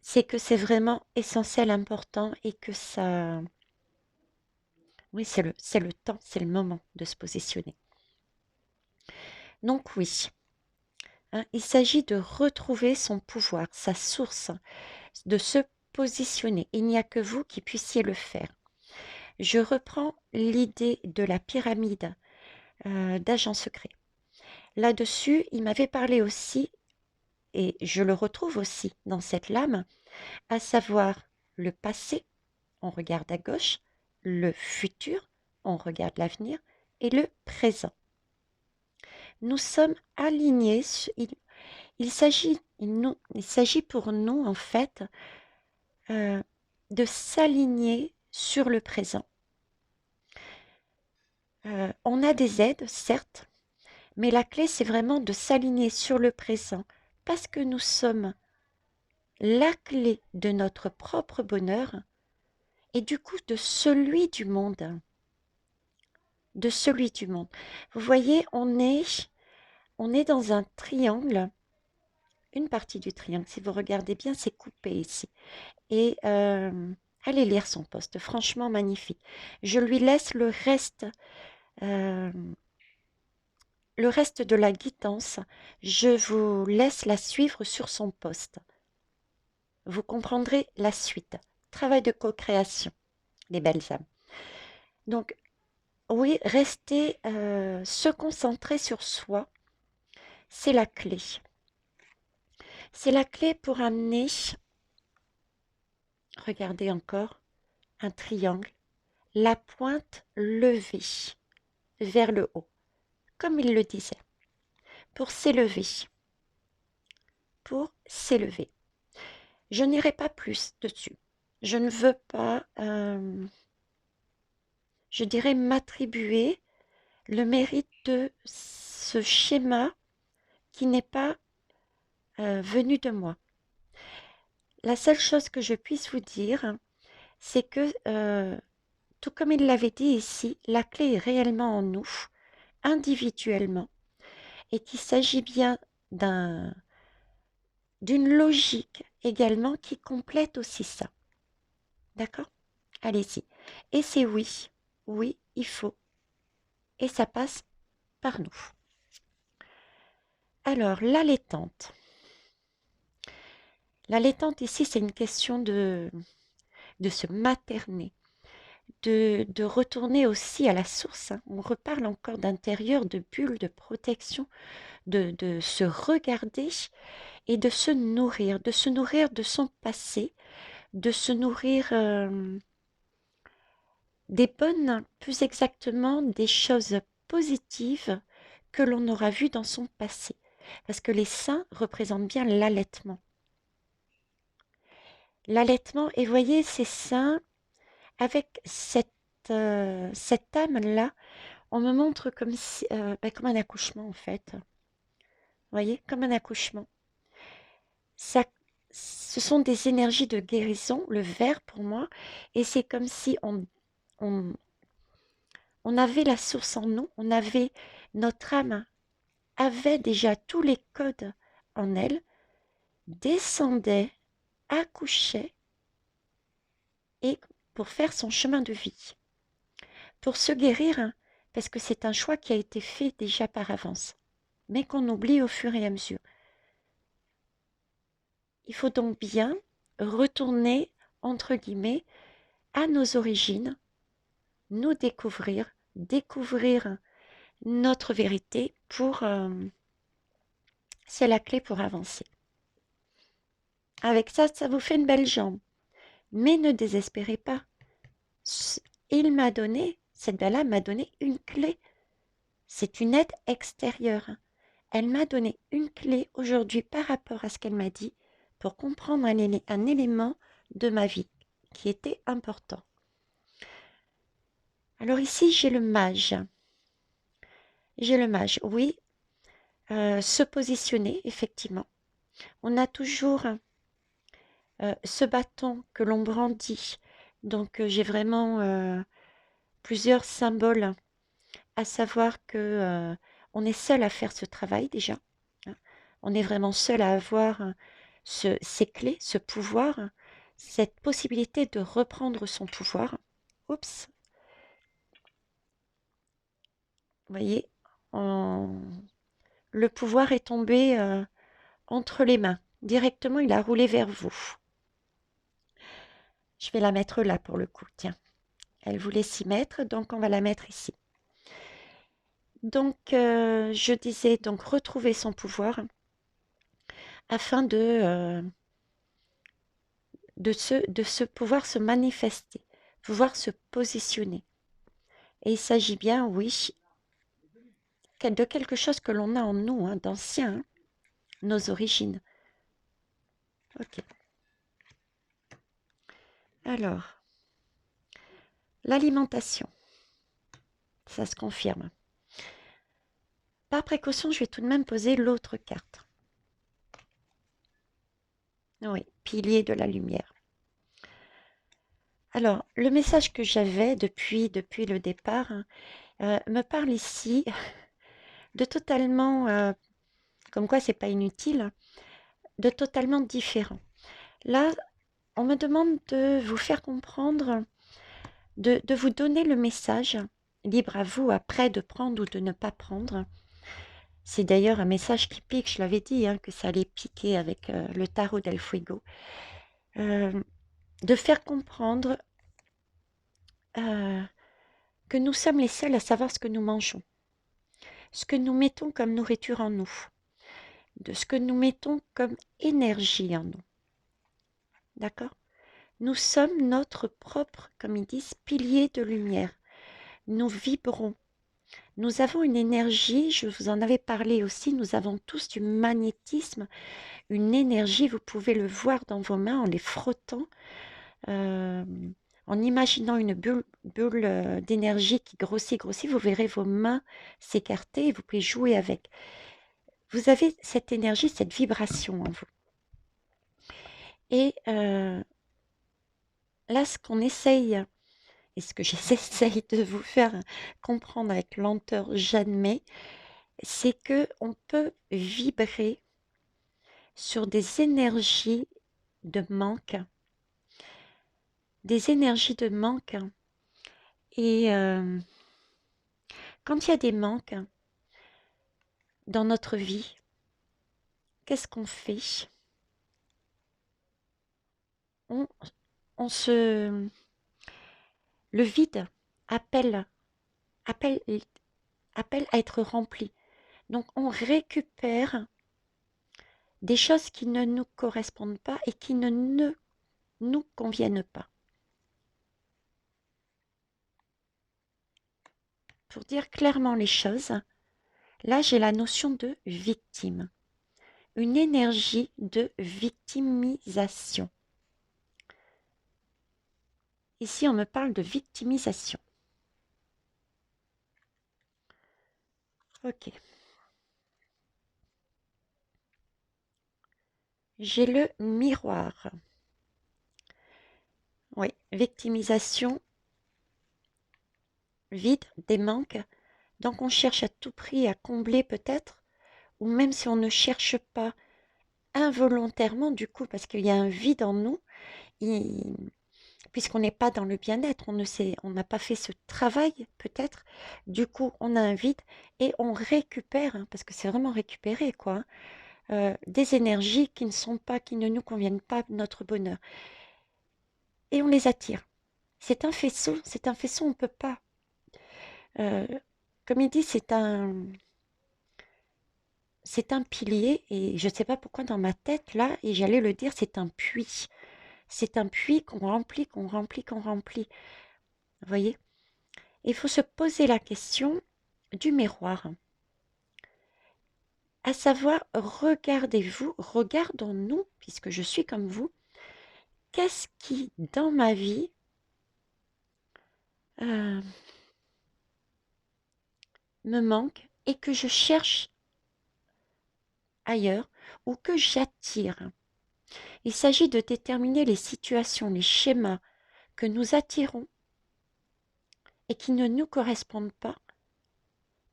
c'est que c'est vraiment essentiel, important et que ça... Oui, c'est le temps, c'est le moment de se positionner. Donc oui, hein, il s'agit de retrouver son pouvoir, sa source, de se positionner. Il n'y a que vous qui puissiez le faire. Je reprends l'idée de la pyramide d'agents secrets. Là-dessus, il m'avait parlé aussi, et je le retrouve aussi dans cette lame, à savoir le passé, on regarde à gauche, le futur, on regarde l'avenir, et le présent. Nous sommes alignés, il s'agit pour nous, en fait, de s'aligner sur le présent. On a des aides, certes, mais la clé, c'est vraiment de s'aligner sur le présent, parce que nous sommes la clé de notre propre bonheur et du coup de celui du monde. De celui du monde. Vous voyez, on est dans un triangle, une partie du triangle. Si vous regardez bien, c'est coupé ici. Et allez lire son poste, franchement magnifique. Je lui laisse euh, le reste de la guidance. Je vous laisse la suivre sur son poste. Vous comprendrez la suite. Travail de co-création, les belles âmes. Donc, oui, rester, se concentrer sur soi, c'est la clé. C'est la clé pour amener, regardez encore, un triangle, la pointe levée vers le haut, comme il le disait, pour s'élever, pour s'élever. Je n'irai pas plus dessus. Je ne veux pas, je dirais, m'attribuer le mérite de ce schéma qui n'est pas venu de moi. La seule chose que je puisse vous dire, c'est que, tout comme il l'avait dit ici, la clé est réellement en nous, individuellement, et qu'il s'agit bien d'une logique également qui complète aussi ça. D'accord? Allez-y. Et c'est oui, oui, il faut, et ça passe par nous. Alors, l'allaitante. L'allaitante ici, c'est une question de se materner, de retourner aussi à la source, hein. On reparle encore d'intérieur, de bulles, de protection, de se regarder et de se nourrir de son passé, de se nourrir des bonnes, plus exactement des choses positives que l'on aura vu dans son passé. Parce que les seins représentent bien l'allaitement. L'allaitement, et voyez ces seins, avec cette âme-là, on me montre comme, si, comme un accouchement en fait. Vous voyez, comme un accouchement. Ça, ce sont des énergies de guérison, le vert pour moi, et c'est comme si on, on avait la source en nous, on avait notre âme avait déjà tous les codes en elle, descendait, accouchait, et pour faire son chemin de vie, pour se guérir, hein, parce que c'est un choix qui a été fait déjà par avance, mais qu'on oublie au fur et à mesure. Il faut donc bien retourner, entre guillemets, à nos origines, nous découvrir, découvrir notre vérité pour... c'est la clé pour avancer. Avec ça, ça vous fait une belle jambe. Mais ne désespérez pas. Il m'a donné, cette belle-âme m'a donné une clé. C'est une aide extérieure. Elle m'a donné une clé aujourd'hui par rapport à ce qu'elle m'a dit pour comprendre un élément de ma vie qui était important. Alors ici, j'ai le mage. J'ai le mage, oui. Se positionner, effectivement. On a toujours ce bâton que l'on brandit. Donc, j'ai vraiment plusieurs symboles, à savoir que on est seul à faire ce travail déjà. Hein. On est vraiment seul à avoir ces clés, ce pouvoir, cette possibilité de reprendre son pouvoir. Oups, vous voyez, le pouvoir est tombé entre les mains. Directement, il a roulé vers vous. Je vais la mettre là pour le coup, tiens. Elle voulait s'y mettre, donc on va la mettre ici. Donc, je disais, donc retrouver son pouvoir afin de pouvoir se manifester, pouvoir se positionner. Et il s'agit bien, oui, de quelque chose que l'on a en nous, hein, d'ancien, hein, nos origines. Ok. Alors, l'alimentation, ça se confirme. Par précaution, je vais tout de même poser l'autre carte. Oui, pilier de la lumière. Alors, le message que j'avais depuis le départ me parle ici de totalement, comme quoi c'est pas inutile, de totalement différent. Là, on me demande de vous faire comprendre, de vous donner le message, libre à vous après de prendre ou de ne pas prendre. C'est d'ailleurs un message qui pique, je l'avais dit, hein, que ça allait piquer avec le tarot del Fuego. De faire comprendre que nous sommes les seuls à savoir ce que nous mangeons, ce que nous mettons comme nourriture en nous, de ce que nous mettons comme énergie en nous. D'accord? Nous sommes notre propre, comme ils disent, pilier de lumière. Nous vibrons. Nous avons une énergie, je vous en avais parlé aussi, nous avons tous du magnétisme, une énergie, vous pouvez le voir dans vos mains en les frottant, en imaginant une bulle d'énergie qui grossit, vous verrez vos mains s'écarter et vous pouvez jouer avec. Vous avez cette énergie, cette vibration en vous. Et là, ce qu'on essaye, et ce que j'essaye de vous faire comprendre avec lenteur, j'admets, c'est que on peut vibrer sur des énergies de manque, et quand il y a des manques dans notre vie, qu'est-ce qu'on fait? on, on se... Le vide appelle, appelle, appelle à être rempli. Donc on récupère des choses qui ne nous correspondent pas et qui ne nous conviennent pas. Pour dire clairement les choses, Là, j'ai la notion de victime, une énergie de victimisation. Ici, on me parle de victimisation. Ok. J'ai le miroir. Oui, victimisation, vide, des manques. Donc on cherche à tout prix à combler peut-être, ou même si on ne cherche pas involontairement du coup, parce qu'il y a un vide en nous, puisqu'on n'est pas dans le bien-être, on n'a pas fait ce travail peut-être, du coup on a un vide et on récupère, hein, parce que c'est vraiment récupérer quoi, des énergies qui ne sont pas, qui ne nous conviennent pas de notre bonheur. Et on les attire. C'est un faisceau, on ne peut pas. Euh, comme il dit, c'est un pilier, et je ne sais pas pourquoi dans ma tête, là, et j'allais le dire, c'est un puits. C'est un puits qu'on remplit, qu'on remplit, qu'on remplit. Vous voyez? Il faut se poser la question du miroir, à savoir, regardez-vous, regardons-nous, puisque je suis comme vous, qu'est-ce qui, dans ma vie, euh, me manque et que je cherche ailleurs ou que j'attire. Il s'agit de déterminer les situations, les schémas que nous attirons et qui ne nous correspondent pas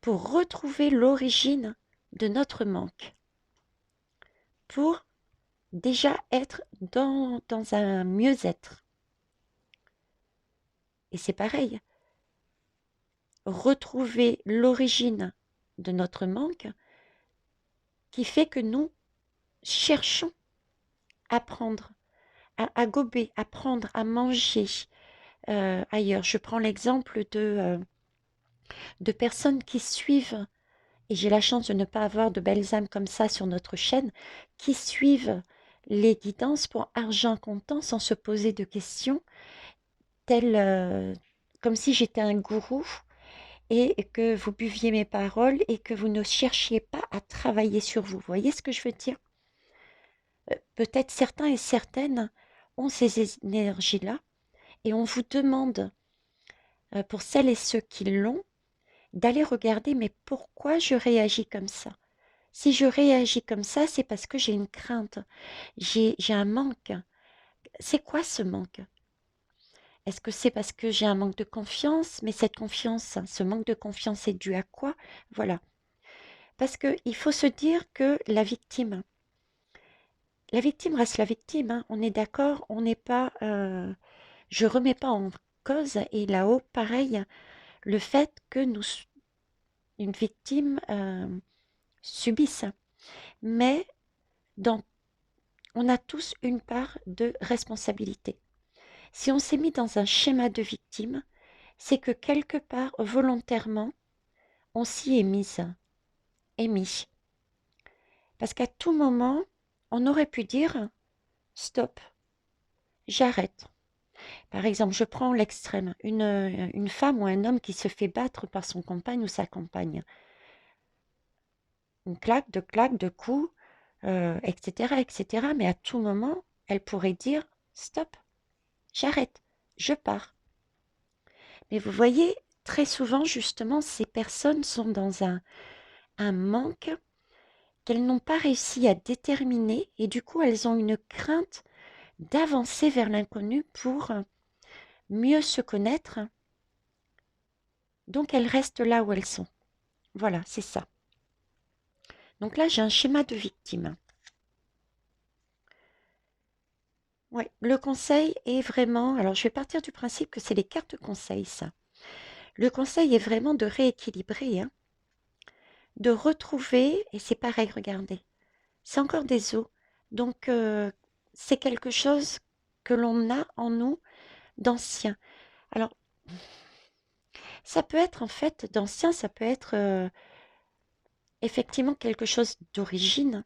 pour retrouver l'origine de notre manque, pour déjà être dans un mieux-être. Et c'est pareil, retrouver l'origine de notre manque qui fait que nous cherchons à prendre, à gober, à prendre, à manger ailleurs. Je prends l'exemple de personnes qui suivent, et j'ai la chance de ne pas avoir de belles âmes comme ça sur notre chaîne, qui suivent les guidances pour argent comptant sans se poser de questions, tel, comme si j'étais un gourou et que vous buviez mes paroles et que vous ne cherchiez pas à travailler sur vous. Vous voyez ce que je veux dire? Peut-être certains et certaines ont ces énergies-là et on vous demande, pour celles et ceux qui l'ont, d'aller regarder, mais pourquoi je réagis comme ça? Si je réagis comme ça, c'est parce que j'ai une crainte, j'ai un manque. C'est quoi ce manque? Est-ce que c'est parce que j'ai un manque de confiance? Mais cette confiance, ce manque de confiance est dû à quoi? Voilà. Parce qu'il faut se dire que la victime reste la victime, hein, on est d'accord, on n'est pas, je remets pas en cause, et là-haut, pareil, le fait que une victime subisse. Mais dans, on a tous une part de responsabilité. Si on s'est mis dans un schéma de victime, c'est que quelque part, volontairement, on s'y est mis. Parce qu'à tout moment, on aurait pu dire, stop, j'arrête. Par exemple, je prends l'extrême, une femme ou un homme qui se fait battre par son compagne ou sa compagne. Une claque, de coups, etc., etc. Mais à tout moment, elle pourrait dire, stop, j'arrête, je pars. Mais vous voyez, très souvent, justement, ces personnes sont dans un manque qu'elles n'ont pas réussi à déterminer et du coup, elles ont une crainte d'avancer vers l'inconnu pour mieux se connaître. Donc, elles restent là où elles sont. Voilà, c'est ça. Donc là, j'ai un schéma de victime. Ouais, le conseil est vraiment... Alors, je vais partir du principe que c'est les cartes conseils, ça. Le conseil est vraiment de rééquilibrer, hein, de retrouver, et c'est pareil, regardez, c'est encore des os. Donc, c'est quelque chose que l'on a en nous d'ancien. Alors, ça peut être en fait, d'ancien, ça peut être effectivement quelque chose d'origine,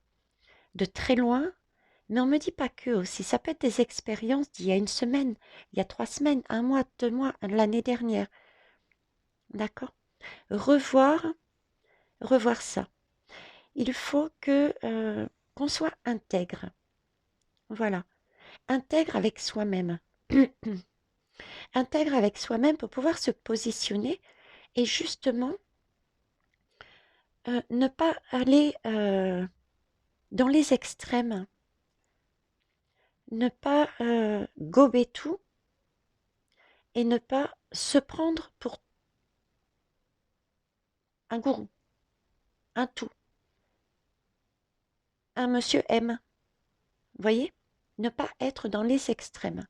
de très loin, mais on ne me dit pas que aussi. Ça peut être des expériences d'il y a une semaine, il y a 3 semaines, un mois, 2 mois, l'année dernière. D'accord? Revoir revoir ça. Il faut que qu'on soit intègre. Voilà. Intègre avec soi-même. Intègre avec soi-même pour pouvoir se positionner et justement ne pas aller dans les extrêmes, ne pas gober tout et ne pas se prendre pour un gourou, un tout, un monsieur M. Vous voyez? Ne pas être dans les extrêmes.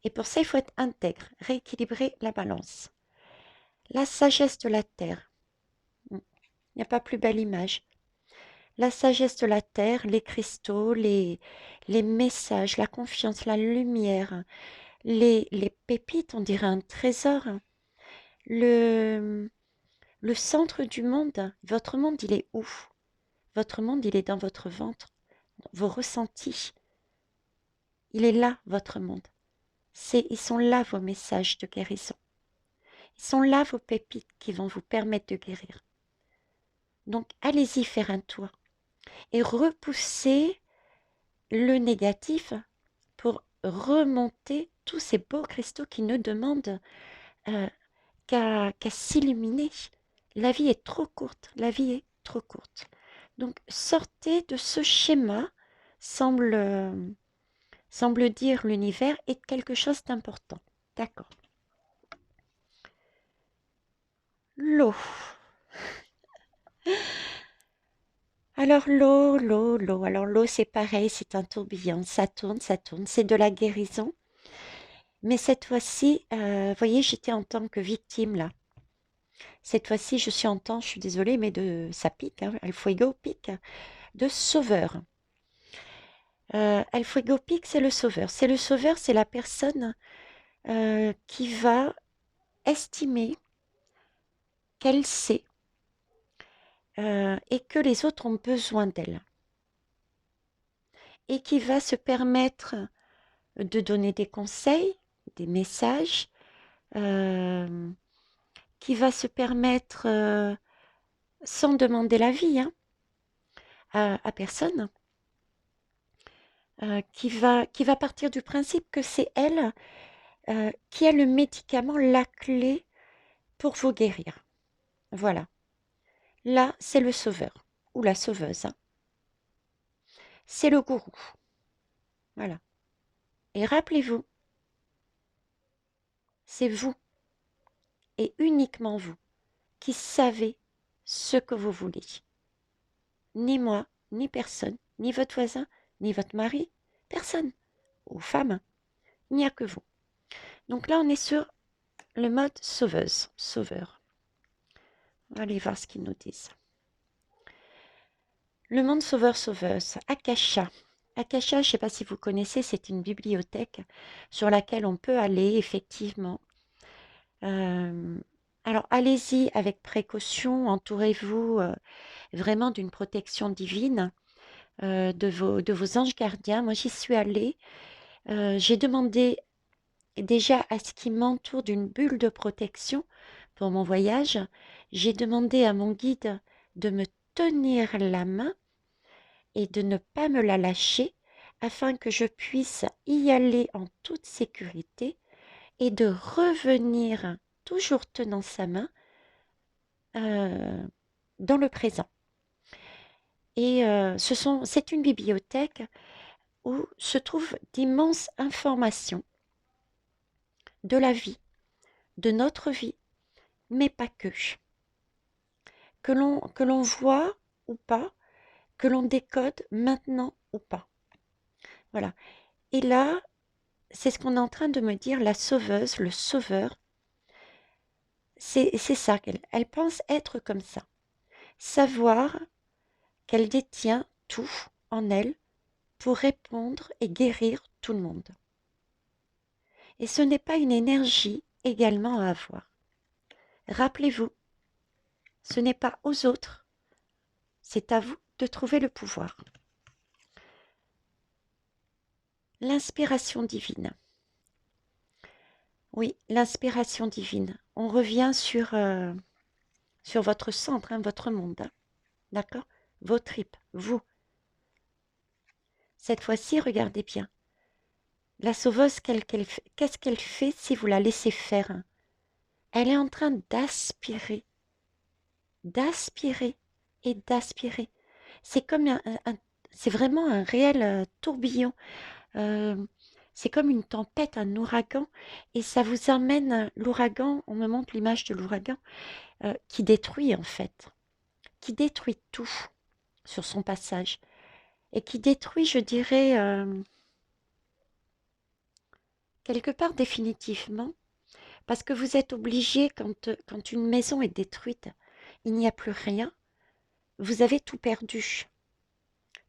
Et pour ça, il faut être intègre, rééquilibrer la balance. La sagesse de la terre. Il n'y a pas plus belle image. La sagesse de la terre, les cristaux, les messages, la confiance, la lumière, les pépites, on dirait un trésor. Le, le centre du monde, votre monde, il est où? Votre monde, il est dans votre ventre, vos ressentis. Il est là, votre monde. Ils sont là, vos messages de guérison. Ils sont là, vos pépites qui vont vous permettre de guérir. Donc, allez-y faire un tour et repoussez le négatif pour remonter tous ces beaux cristaux qui ne demandent euh, qu'à s'illuminer. La vie est trop courte, la vie est trop courte. Donc sortez de ce schéma, semble, semble dire l'univers, est quelque chose d'important. D'accord. L'eau. Alors l'eau. Alors l'eau, c'est pareil, c'est un tourbillon, ça tourne, c'est de la guérison. Mais cette fois-ci, vous voyez, j'étais en tant que victime là. Cette fois-ci, je suis en temps, je suis désolée, mais ça pique, hein, El Fuego pique, de sauveur. El Fuego pique, c'est le sauveur. C'est le sauveur, c'est la personne qui va estimer qu'elle sait et que les autres ont besoin d'elle. Et qui va se permettre de donner des conseils, des messages, qui va se permettre, sans demander l'avis hein, à personne, qui va partir du principe que c'est elle qui a le médicament, la clé pour vous guérir. Voilà. Là, c'est le sauveur ou la sauveuse. Hein. C'est le gourou. Voilà. Et rappelez-vous, c'est vous et uniquement vous qui savez ce que vous voulez. Ni moi, ni personne, ni votre voisin, ni votre mari, personne. Ou femme, il n'y a que vous. Donc là, on est sur le mode sauveuse, sauveur. On va aller voir ce qu'ils nous disent. Le monde sauveur-sauveuse, Akasha. Akasha, je ne sais pas si vous connaissez, c'est une bibliothèque sur laquelle on peut aller, effectivement. Alors, allez-y avec précaution, entourez-vous vraiment d'une protection divine de vos anges gardiens. Moi, j'y suis allée. J'ai demandé déjà à ce qui m'entoure d'une bulle de protection pour mon voyage. J'ai demandé à mon guide de me tenir la main et de ne pas me la lâcher afin que je puisse y aller en toute sécurité et de revenir toujours tenant sa main dans le présent. Et c'est une bibliothèque où se trouvent d'immenses informations de la vie, de notre vie, mais pas que. Que l'on voit ou pas, que l'on décode maintenant ou pas. Voilà. Et là, c'est ce qu'on est en train de me dire, la sauveuse, le sauveur, c'est ça qu'elle elle pense être comme ça. Savoir qu'elle détient tout en elle pour répondre et guérir tout le monde. Et ce n'est pas une énergie également à avoir. Rappelez-vous, ce n'est pas aux autres, c'est à vous de trouver le pouvoir. L'inspiration divine. Oui, l'inspiration divine. On revient sur sur votre centre, hein, votre monde. Hein. D'accord? Vos tripes, vous. Cette fois-ci, regardez bien. La sauveuse, qu'est-ce qu'elle fait si vous la laissez faire? Hein? Elle est en train d'aspirer et d'aspirer. C'est comme c'est vraiment un réel tourbillon. Euh, c'est comme une tempête, un ouragan, et ça vous amène l'ouragan. On me montre l'image de l'ouragan qui détruit en fait, qui détruit tout sur son passage et qui détruit, je dirais, quelque part définitivement, parce que vous êtes obligé quand une maison est détruite, il n'y a plus rien. Vous avez tout perdu.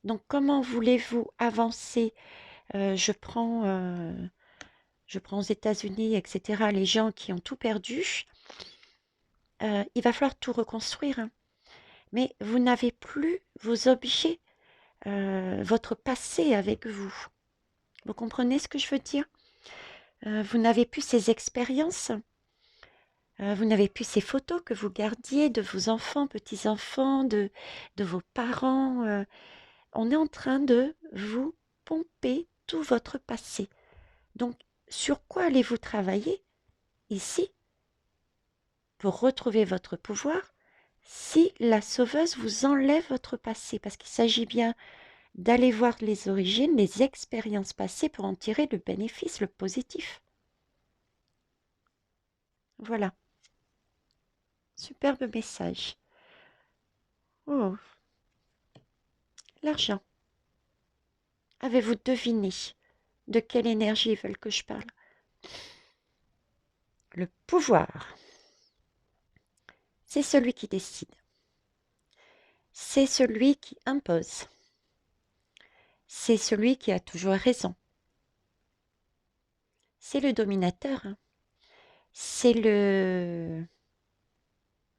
Donc, comment voulez-vous avancer? Je prends aux États-Unis, etc., les gens qui ont tout perdu. Il va falloir tout reconstruire. Hein. Mais vous n'avez plus vos objets, votre passé avec vous. Vous comprenez ce que je veux dire? Vous n'avez plus ces expériences. Vous n'avez plus ces photos que vous gardiez de vos enfants, petits-enfants, de vos parents. On est en train de vous pomper tout votre passé. Donc, sur quoi allez-vous travailler ici pour retrouver votre pouvoir si la sauveuse vous enlève votre passé? Parce qu'il s'agit bien d'aller voir les origines, les expériences passées pour en tirer le bénéfice, le positif. Voilà. Superbe message. Oh, l'argent. Avez-vous deviné de quelle énergie ils veulent que je parle? Le pouvoir, c'est celui qui décide. C'est celui qui impose. C'est celui qui a toujours raison. C'est le dominateur. Hein. C'est le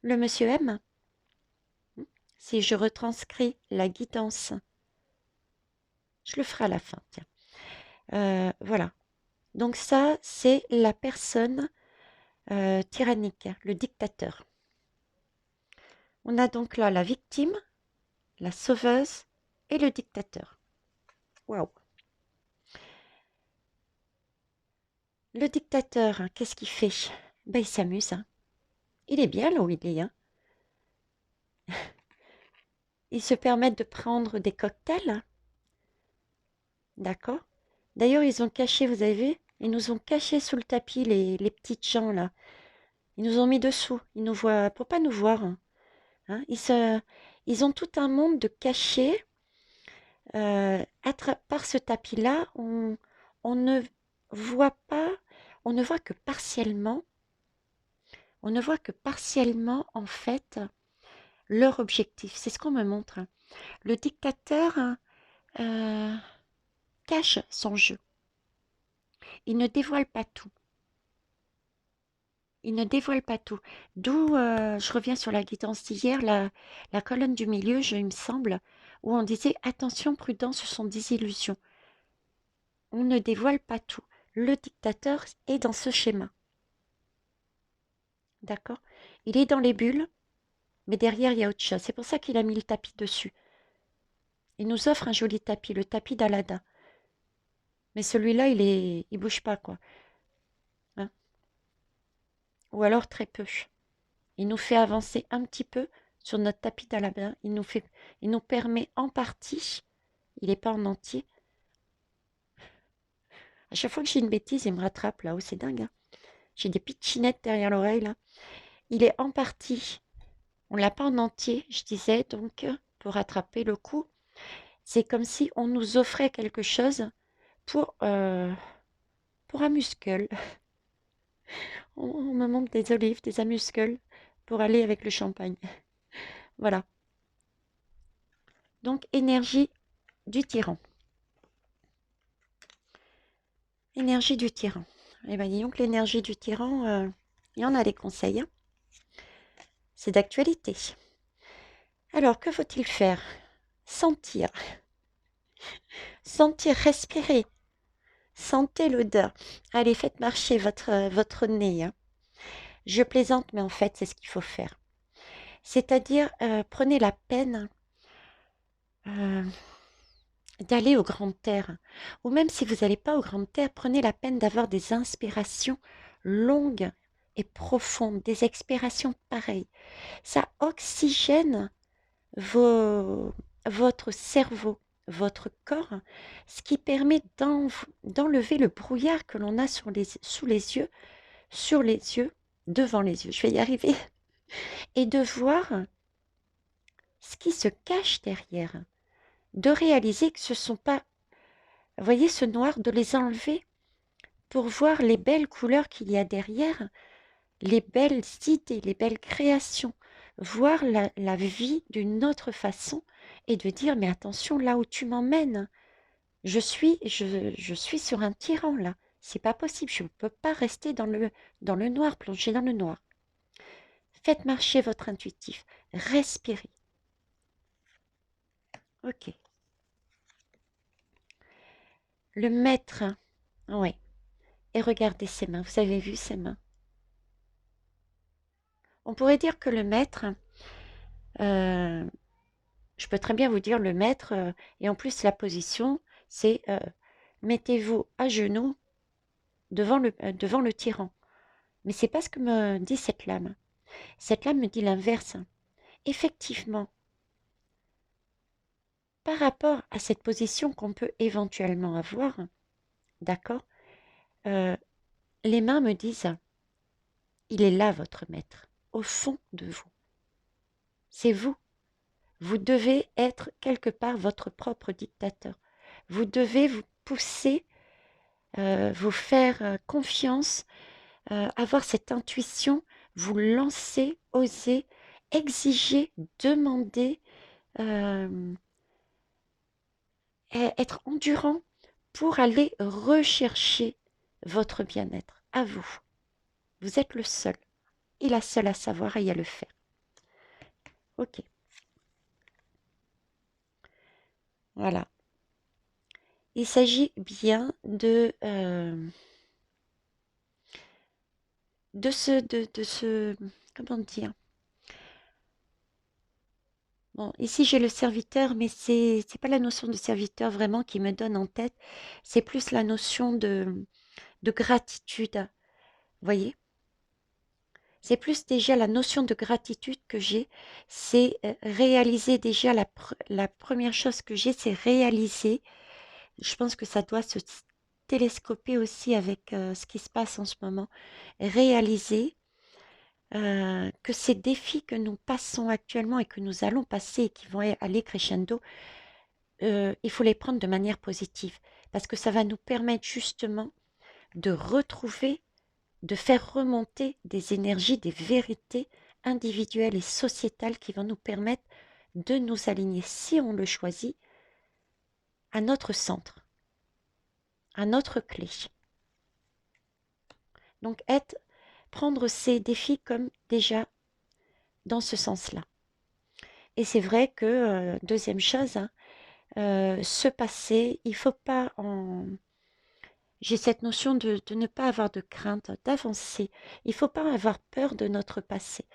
monsieur M. Si je retranscris la guidance, je le ferai à la fin. Tiens. Voilà. Donc ça, c'est la personne tyrannique, le dictateur. On a donc là la victime, la sauveuse et le dictateur. Waouh! Le dictateur, hein, qu'est-ce qu'il fait? Ben, il s'amuse. Hein. Il est bien là où il est. Hein. Il se permet de prendre des cocktails. Hein. D'accord? D'ailleurs, ils ont caché, vous avez vu? Ils nous ont caché sous le tapis les petites gens là. Ils nous ont mis dessous. Ils nous voient pour pas nous voir. Hein. Hein, ils ont tout un monde de cachés. Par ce tapis-là, on ne voit pas, on ne voit que partiellement, on ne voit que partiellement en fait leur objectif. C'est ce qu'on me montre. Hein. Le dictateur euh, cache son jeu. Il ne dévoile pas tout. Il ne dévoile pas tout. D'où, je reviens sur la guidance d'hier, la colonne du milieu, il me semble, où on disait attention, prudence, ce sont des illusions. On ne dévoile pas tout. Le dictateur est dans ce schéma. D'accord? Il est dans les bulles, mais derrière, il y a autre chose. C'est pour ça qu'il a mis le tapis dessus. Il nous offre un joli tapis, le tapis d'Aladin. Mais celui-là, il bouge pas, quoi. Hein? Ou alors très peu. Il nous fait avancer un petit peu sur notre tapis d'Aladin. Il nous permet en partie, il n'est pas en entier. À chaque fois que j'ai une bêtise, il me rattrape là-haut, c'est dingue. Hein. J'ai des pitchinettes derrière l'oreille là. Il est en partie. On ne l'a pas en entier, je disais, donc pour rattraper le coup. C'est comme si on nous offrait quelque chose pour amuse-gueule. On me montre des olives, des amuse-gueules pour aller avec le champagne. Voilà. Donc, énergie du tyran. Énergie du tyran. Eh bien, disons que l'énergie du tyran, il y en a des conseils. Hein. C'est d'actualité. Alors, que faut-il faire? Sentir. Sentir, respirer. Sentez l'odeur. Allez, faites marcher votre nez. Hein. Je plaisante, mais en fait, c'est ce qu'il faut faire. C'est-à-dire, prenez la peine euh, d'aller au grand air. Ou même si vous n'allez pas au grand air, prenez la peine d'avoir des inspirations longues et profondes, des expirations pareilles. Ça oxygène votre cerveau, votre corps, ce qui permet d'enlever le brouillard que l'on a sous les yeux, sur les yeux, devant les yeux, je vais y arriver, et de voir ce qui se cache derrière, de réaliser que ce ne sont pas, vous voyez ce noir, de les enlever pour voir les belles couleurs qu'il y a derrière, les belles idées, les belles créations, voir la vie d'une autre façon et de dire mais attention là où tu m'emmènes, je suis sur un tyran là, c'est pas possible, je ne peux pas rester dans le noir, plongé dans le noir. Faites marcher votre intuitif, respirez. Ok. Le maître, oui. Et regardez ses mains, vous avez vu ses mains. On pourrait dire que le maître, euh, je peux très bien vous dire le maître, et en plus la position, c'est mettez-vous à genoux devant le tyran. Mais c'est pas ce que me dit cette lame. Cette lame me dit l'inverse. Effectivement, par rapport à cette position qu'on peut éventuellement avoir, d'accord, euh, les mains me disent, il est là votre maître, au fond de vous. C'est vous. Vous devez être quelque part votre propre dictateur. Vous devez vous pousser, vous faire confiance, avoir cette intuition, vous lancer, oser, exiger, demander, euh, être endurant pour aller rechercher votre bien-être à vous. Vous êtes le seul et la seule à savoir et à le faire. Ok, voilà. Il s'agit bien de ce, comment dire. Bon, ici j'ai le serviteur, mais c'est pas la notion de serviteur vraiment qui me donne en tête. C'est plus la notion de gratitude. Vous voyez? C'est plus déjà la notion de gratitude que j'ai. C'est réaliser déjà la première chose que j'ai, c'est réaliser. Je pense que ça doit se télescoper aussi avec ce qui se passe en ce moment. Réaliser que ces défis que nous passons actuellement et que nous allons passer et qui vont aller crescendo, il faut les prendre de manière positive parce que ça va nous permettre justement de retrouver, de faire remonter des énergies, des vérités individuelles et sociétales qui vont nous permettre de nous aligner, si on le choisit, à notre centre, à notre clé. Donc prendre ces défis comme déjà dans ce sens-là. Et c'est vrai que, deuxième chose, hein, se passer, il faut pas en... J'ai cette notion de ne pas avoir de crainte, d'avancer. Il faut pas avoir peur de notre passé.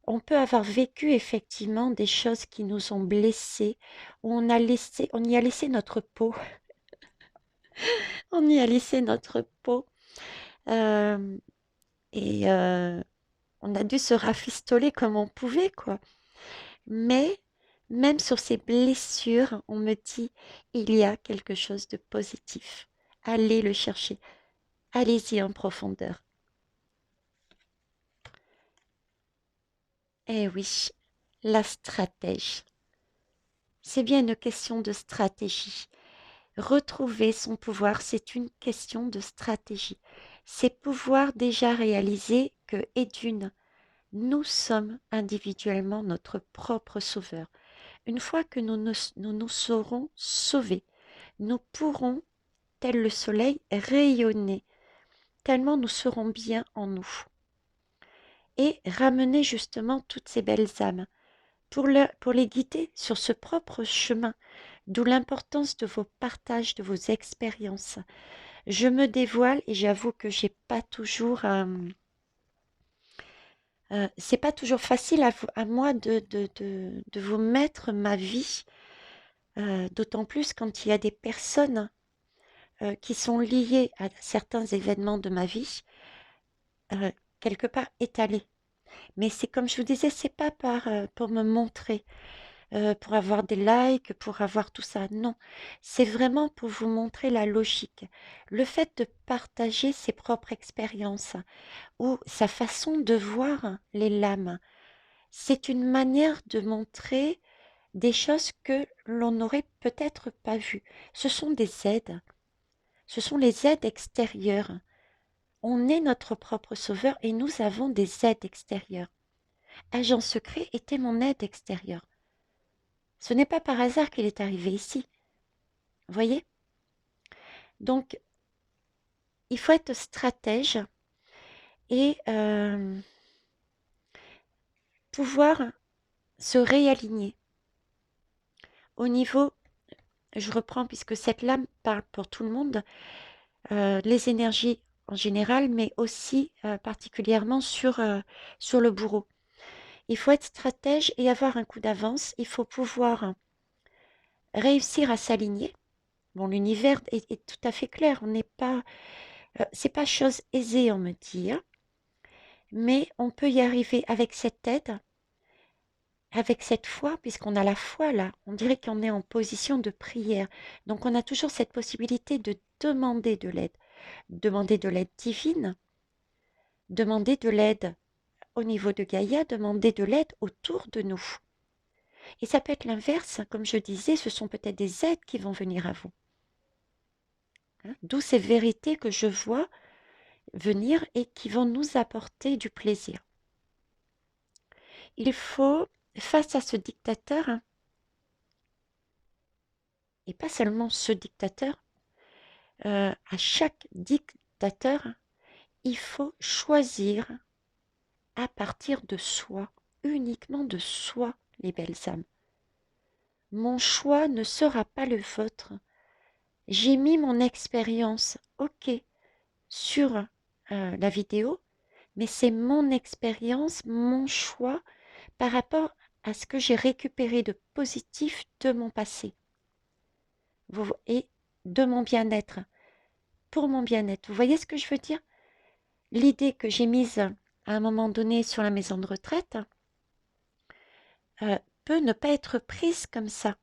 On peut avoir vécu effectivement des choses qui nous ont blessés, où on y a laissé notre peau, on y a laissé notre peau, euh, et on a dû se rafistoler comme on pouvait, quoi. Mais même sur ces blessures, on me dit, il y a quelque chose de positif. Allez le chercher. Allez-y en profondeur. Eh oui, la stratège. C'est bien une question de stratégie. Retrouver son pouvoir, c'est une question de stratégie. C'est pouvoir déjà réaliser que, et d'une, nous sommes individuellement notre propre sauveur. Une fois que nous serons sauvés, nous pourrons, tel le soleil, rayonner, tellement nous serons bien en nous. Et ramener justement toutes ces belles âmes pour les guider sur ce propre chemin, d'où l'importance de vos partages, de vos expériences. Je me dévoile et j'avoue que j'ai pas toujours C'est pas toujours facile à moi de vous mettre ma vie, d'autant plus quand il y a des personnes qui sont liées à certains événements de ma vie, euh, quelque part étalées. Mais c'est comme je vous disais, c'est pas pour me montrer, pour avoir des likes, pour avoir tout ça. Non, c'est vraiment pour vous montrer la logique. Le fait de partager ses propres expériences ou sa façon de voir les lames, c'est une manière de montrer des choses que l'on n'aurait peut-être pas vues. Ce sont des aides, ce sont les aides extérieures. On est notre propre sauveur et nous avons des aides extérieures. Agent secret était mon aide extérieure. Ce n'est pas par hasard qu'il est arrivé ici. Vous voyez? Donc, il faut être stratège et pouvoir se réaligner. Au niveau, je reprends puisque cette lame parle pour tout le monde, les énergies en général, mais aussi particulièrement sur le bourreau. Il faut être stratège et avoir un coup d'avance. Il faut pouvoir réussir à s'aligner. Bon, l'univers est tout à fait clair. On n'est pas, c'est pas chose aisée, on me dit, hein, mais on peut y arriver avec cette aide, avec cette foi, puisqu'on a la foi là. On dirait qu'on est en position de prière. Donc, on a toujours cette possibilité de demander de l'aide divine, demander de l'aide au niveau de Gaïa, demander de l'aide autour de nous. Et ça peut être l'inverse, comme je disais, ce sont peut-être des aides qui vont venir à vous. Hein. D'où ces vérités que je vois venir et qui vont nous apporter du plaisir. Il faut, face à ce dictateur, hein, et pas seulement ce dictateur, à chaque dictateur, il faut choisir à partir de soi, uniquement de soi, les belles âmes. Mon choix ne sera pas le vôtre. J'ai mis mon expérience, ok, sur la vidéo, mais c'est mon expérience, mon choix par rapport à ce que j'ai récupéré de positif de mon passé et de mon bien-être, pour mon bien-être. Vous voyez ce que je veux dire? L'idée que j'ai mise à un moment donné sur la maison de retraite peut ne pas être prise comme ça.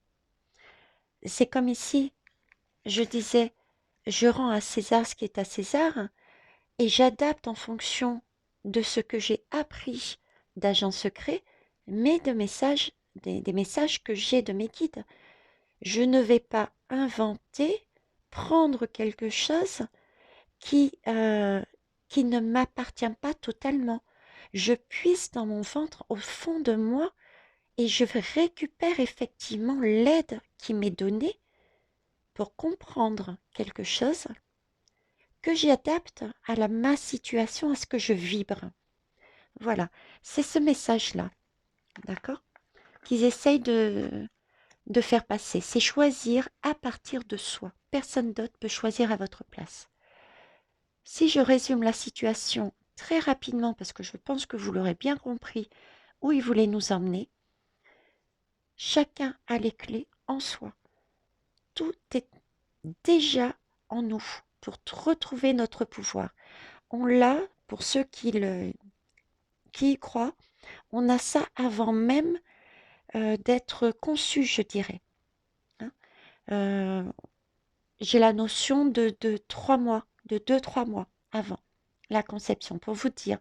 C'est comme ici, je disais, je rends à César ce qui est à César et j'adapte en fonction de ce que j'ai appris d'agents secrets, mais des messages que j'ai de mes guides. Je ne vais pas inventer, prendre quelque chose qui ne m'appartient pas totalement. Je puise dans mon ventre, au fond de moi, et je récupère effectivement l'aide qui m'est donnée pour comprendre quelque chose que j'adapte à ma situation, à ce que je vibre. Voilà, c'est ce message-là, d'accord, qu'ils essayent de faire passer. C'est choisir à partir de soi. Personne d'autre peut choisir à votre place. Si je résume la situation très rapidement, parce que je pense que vous l'aurez bien compris, où il voulait nous emmener, chacun a les clés en soi. Tout est déjà en nous pour retrouver notre pouvoir. On l'a, pour ceux qui y croient, on a ça avant même d'être conçu, je dirais. Hein. Euh, j'ai la notion de 3 mois, de 2-3 mois avant la conception, pour vous dire.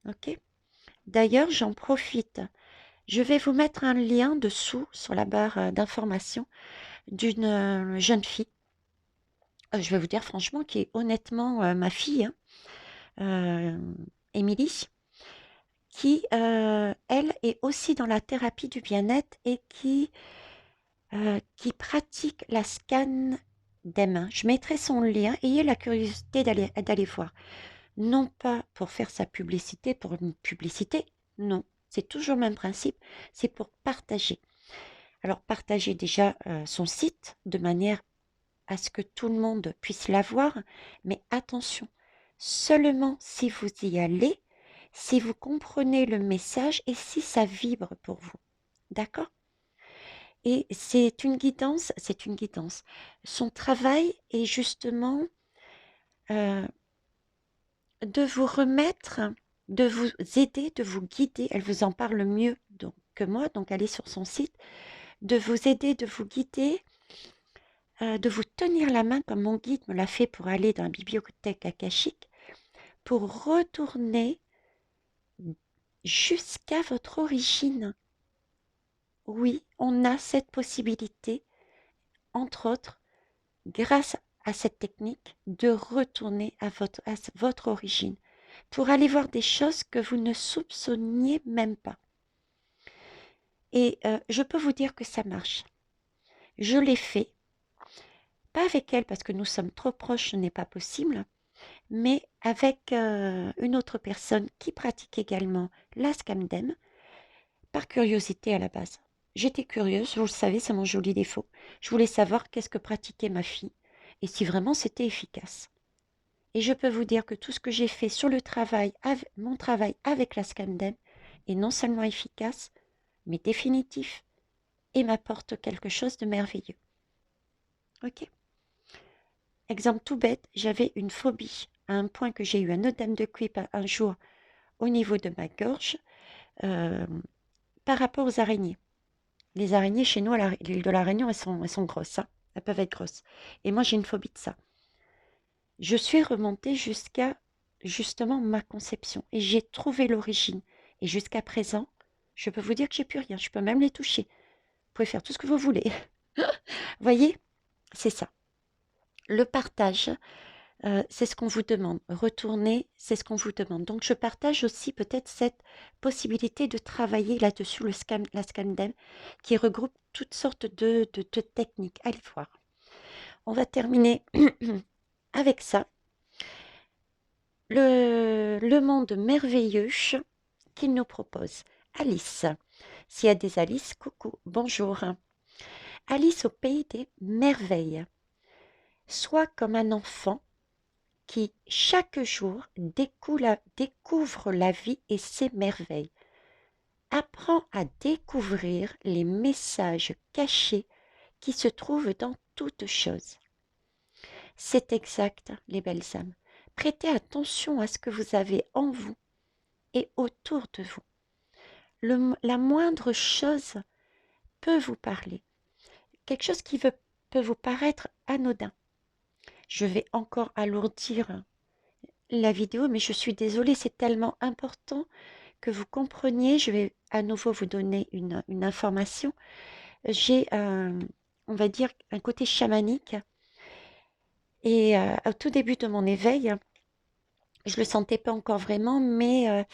Ok. D'ailleurs, j'en profite. Je vais vous mettre un lien dessous sur la barre d'information d'une jeune fille. Je vais vous dire franchement, qui est honnêtement ma fille, hein, Émilie, qui, elle, est aussi dans la thérapie du bien-être et qui pratique la scan des mains. Je mettrai son lien, ayez la curiosité d'aller voir. Non pas pour faire sa publicité, pour une publicité, non. C'est toujours le même principe, c'est pour partager. Alors partager déjà son site de manière à ce que tout le monde puisse l'avoir, mais attention, seulement si vous y allez, si vous comprenez le message et si ça vibre pour vous. D'accord? Et c'est une guidance, c'est une guidance. Son travail est justement euh, de vous remettre, de vous aider, de vous guider. Elle vous en parle mieux que moi, donc allez sur son site, de vous aider, de vous guider, de vous tenir la main comme mon guide me l'a fait pour aller dans la bibliothèque akashique, pour retourner jusqu'à votre origine. Oui, on a cette possibilité, entre autres, grâce à cette technique, de retourner à votre origine, pour aller voir des choses que vous ne soupçonniez même pas. Et je peux vous dire que ça marche. Je l'ai fait, pas avec elle parce que nous sommes trop proches, ce n'est pas possible, mais avec une autre personne qui pratique également la Scamdem, par curiosité à la base. J'étais curieuse, vous le savez, c'est mon joli défaut. Je voulais savoir qu'est-ce que pratiquait ma fille et si vraiment c'était efficace. Et je peux vous dire que tout ce que j'ai fait sur le travail, mon travail avec la Scamdem, est non seulement efficace, mais définitif et m'apporte quelque chose de merveilleux. Ok? Exemple tout bête, j'avais une phobie à un point que j'ai eu un œdème de cuip un jour au niveau de ma gorge euh, par rapport aux araignées. Les araignées, chez nous, à l'île de la Réunion, elles sont grosses. Hein. Elles peuvent être grosses. Et moi, j'ai une phobie de ça. Je suis remontée jusqu'à, justement, ma conception. Et j'ai trouvé l'origine. Et jusqu'à présent, je peux vous dire que j'ai plus rien. Je peux même les toucher. Vous pouvez faire tout ce que vous voulez. Voyez, c'est ça. Le partage, c'est ce qu'on vous demande. Retourner, c'est ce qu'on vous demande. Donc, je partage aussi peut-être cette possibilité de travailler là-dessus, la Scamdem, qui regroupe toutes sortes de techniques. Allez voir. On va terminer avec ça. Le monde merveilleux qu'il nous propose. Alice. S'il y a des Alice, coucou, bonjour. Alice au pays des merveilles. Sois comme un enfant qui, chaque jour, découvre la vie et ses merveilles. Apprends à découvrir les messages cachés qui se trouvent dans toute chose. C'est exact, les belles âmes. Prêtez attention à ce que vous avez en vous et autour de vous. La moindre chose peut vous parler. Quelque chose qui peut vous paraître anodin. Je vais encore alourdir la vidéo, mais je suis désolée, c'est tellement important que vous compreniez. Je vais à nouveau vous donner une information. J'ai, on va dire, un côté chamanique. Et au tout début de mon éveil, je le sentais pas encore vraiment, mais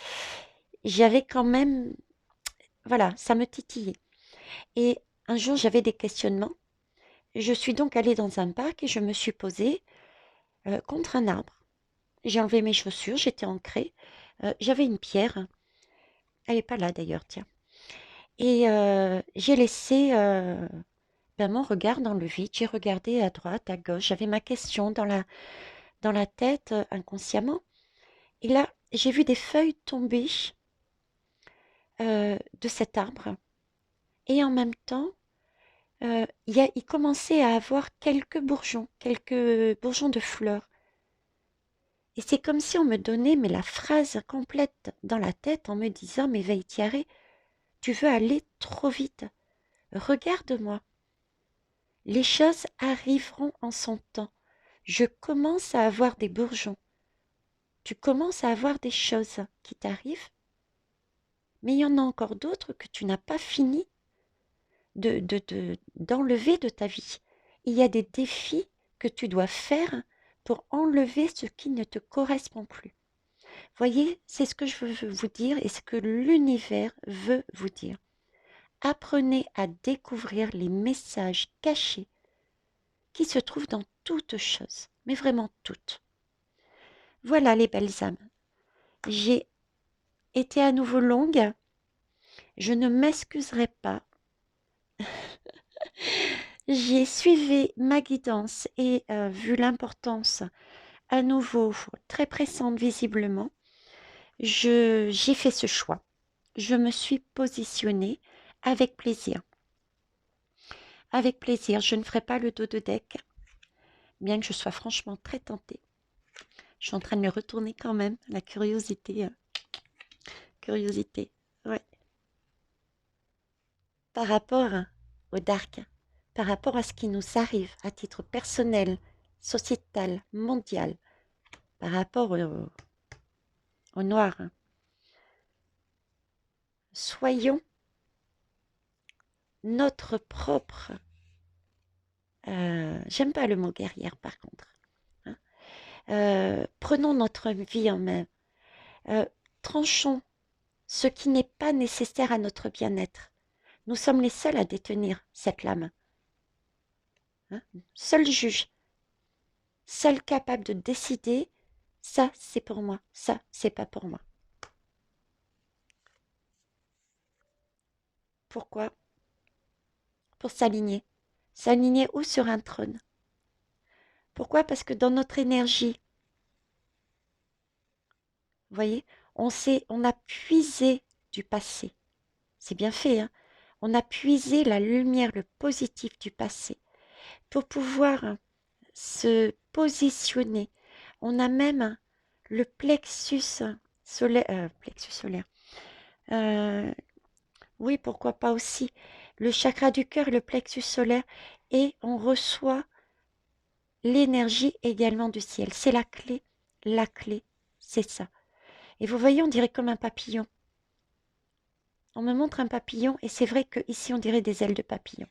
j'avais quand même, voilà, ça me titillait. Et un jour, j'avais des questionnements. Je suis donc allée dans un parc et je me suis posée contre un arbre. J'ai enlevé mes chaussures, j'étais ancrée. J'avais une pierre. Elle n'est pas là d'ailleurs, tiens. Et j'ai laissé mon regard dans le vide. J'ai regardé à droite, à gauche. J'avais ma question dans la tête inconsciemment. Et là, j'ai vu des feuilles tomber de cet arbre. Et en même temps, il commençait à avoir quelques bourgeons de fleurs. Et c'est comme si on me donnait mais la phrase complète dans la tête en me disant mais Veitiare, tu veux aller trop vite. Regarde-moi. Les choses arriveront en son temps. Je commence à avoir des bourgeons. Tu commences à avoir des choses qui t'arrivent, mais il y en a encore d'autres que tu n'as pas fini d'enlever de ta vie. Il y a des défis que tu dois faire pour enlever ce qui ne te correspond plus. Voyez, c'est ce que je veux vous dire et ce que l'univers veut vous dire. Apprenez à découvrir les messages cachés qui se trouvent dans toutes choses, mais vraiment toutes. Voilà les belles âmes. J'ai été à nouveau longue. Je ne m'excuserai pas. J'ai suivi ma guidance et vu l'importance à nouveau très pressante visiblement. j'ai fait ce choix. Je me suis positionnée avec plaisir. Avec plaisir, je ne ferai pas le dos de deck, bien que je sois franchement très tentée. Je suis en train de me retourner quand même, la curiosité. Curiosité, ouais. Par rapport au dark, par rapport à ce qui nous arrive à titre personnel, sociétal, mondial, par rapport au noir, soyons notre propre... j'aime pas le mot guerrière par contre. Hein. Prenons notre vie en main. Euh, tranchons ce qui n'est pas nécessaire à notre bien-être. Nous sommes les seuls à détenir cette lame. Hein. Seul juge, seul capable de décider, ça c'est pour moi, ça c'est pas pour moi. Pourquoi? Pour s'aligner. S'aligner où? Sur un trône. Pourquoi? Parce que dans notre énergie, vous voyez, on a puisé du passé. C'est bien fait, hein? On a puisé la lumière, le positif du passé pour pouvoir se positionner. On a même le plexus solaire. Oui, pourquoi pas aussi le chakra du cœur, le plexus solaire, et on reçoit l'énergie également du ciel. C'est la clé, c'est ça. Et vous voyez, on dirait comme un papillon. On me montre un papillon et c'est vrai qu'ici on dirait des ailes de papillon.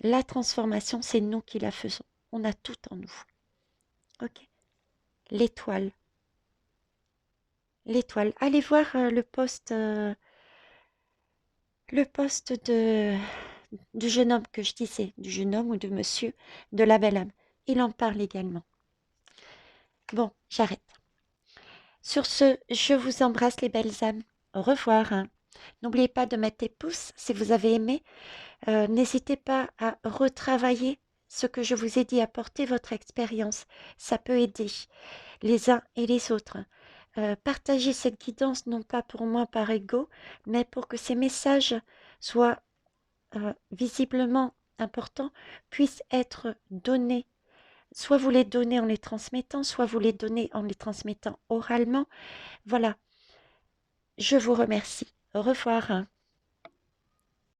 La transformation, c'est nous qui la faisons. On a tout en nous. Ok. L'étoile. L'étoile. Allez voir le poste du jeune homme que je disais, du jeune homme ou de monsieur de la belle âme. Il en parle également. Bon, j'arrête. Sur ce, je vous embrasse les belles âmes. Au revoir. Hein. N'oubliez pas de mettre des pouces si vous avez aimé. N'hésitez pas à retravailler ce que je vous ai dit, apporter votre expérience. Ça peut aider les uns et les autres. Partagez cette guidance non pas pour moi par ego, mais pour que ces messages soient visiblement importants, puissent être donnés. Soit vous les donnez en les transmettant, soit vous les donnez en les transmettant oralement. Voilà, je vous remercie. Au revoir.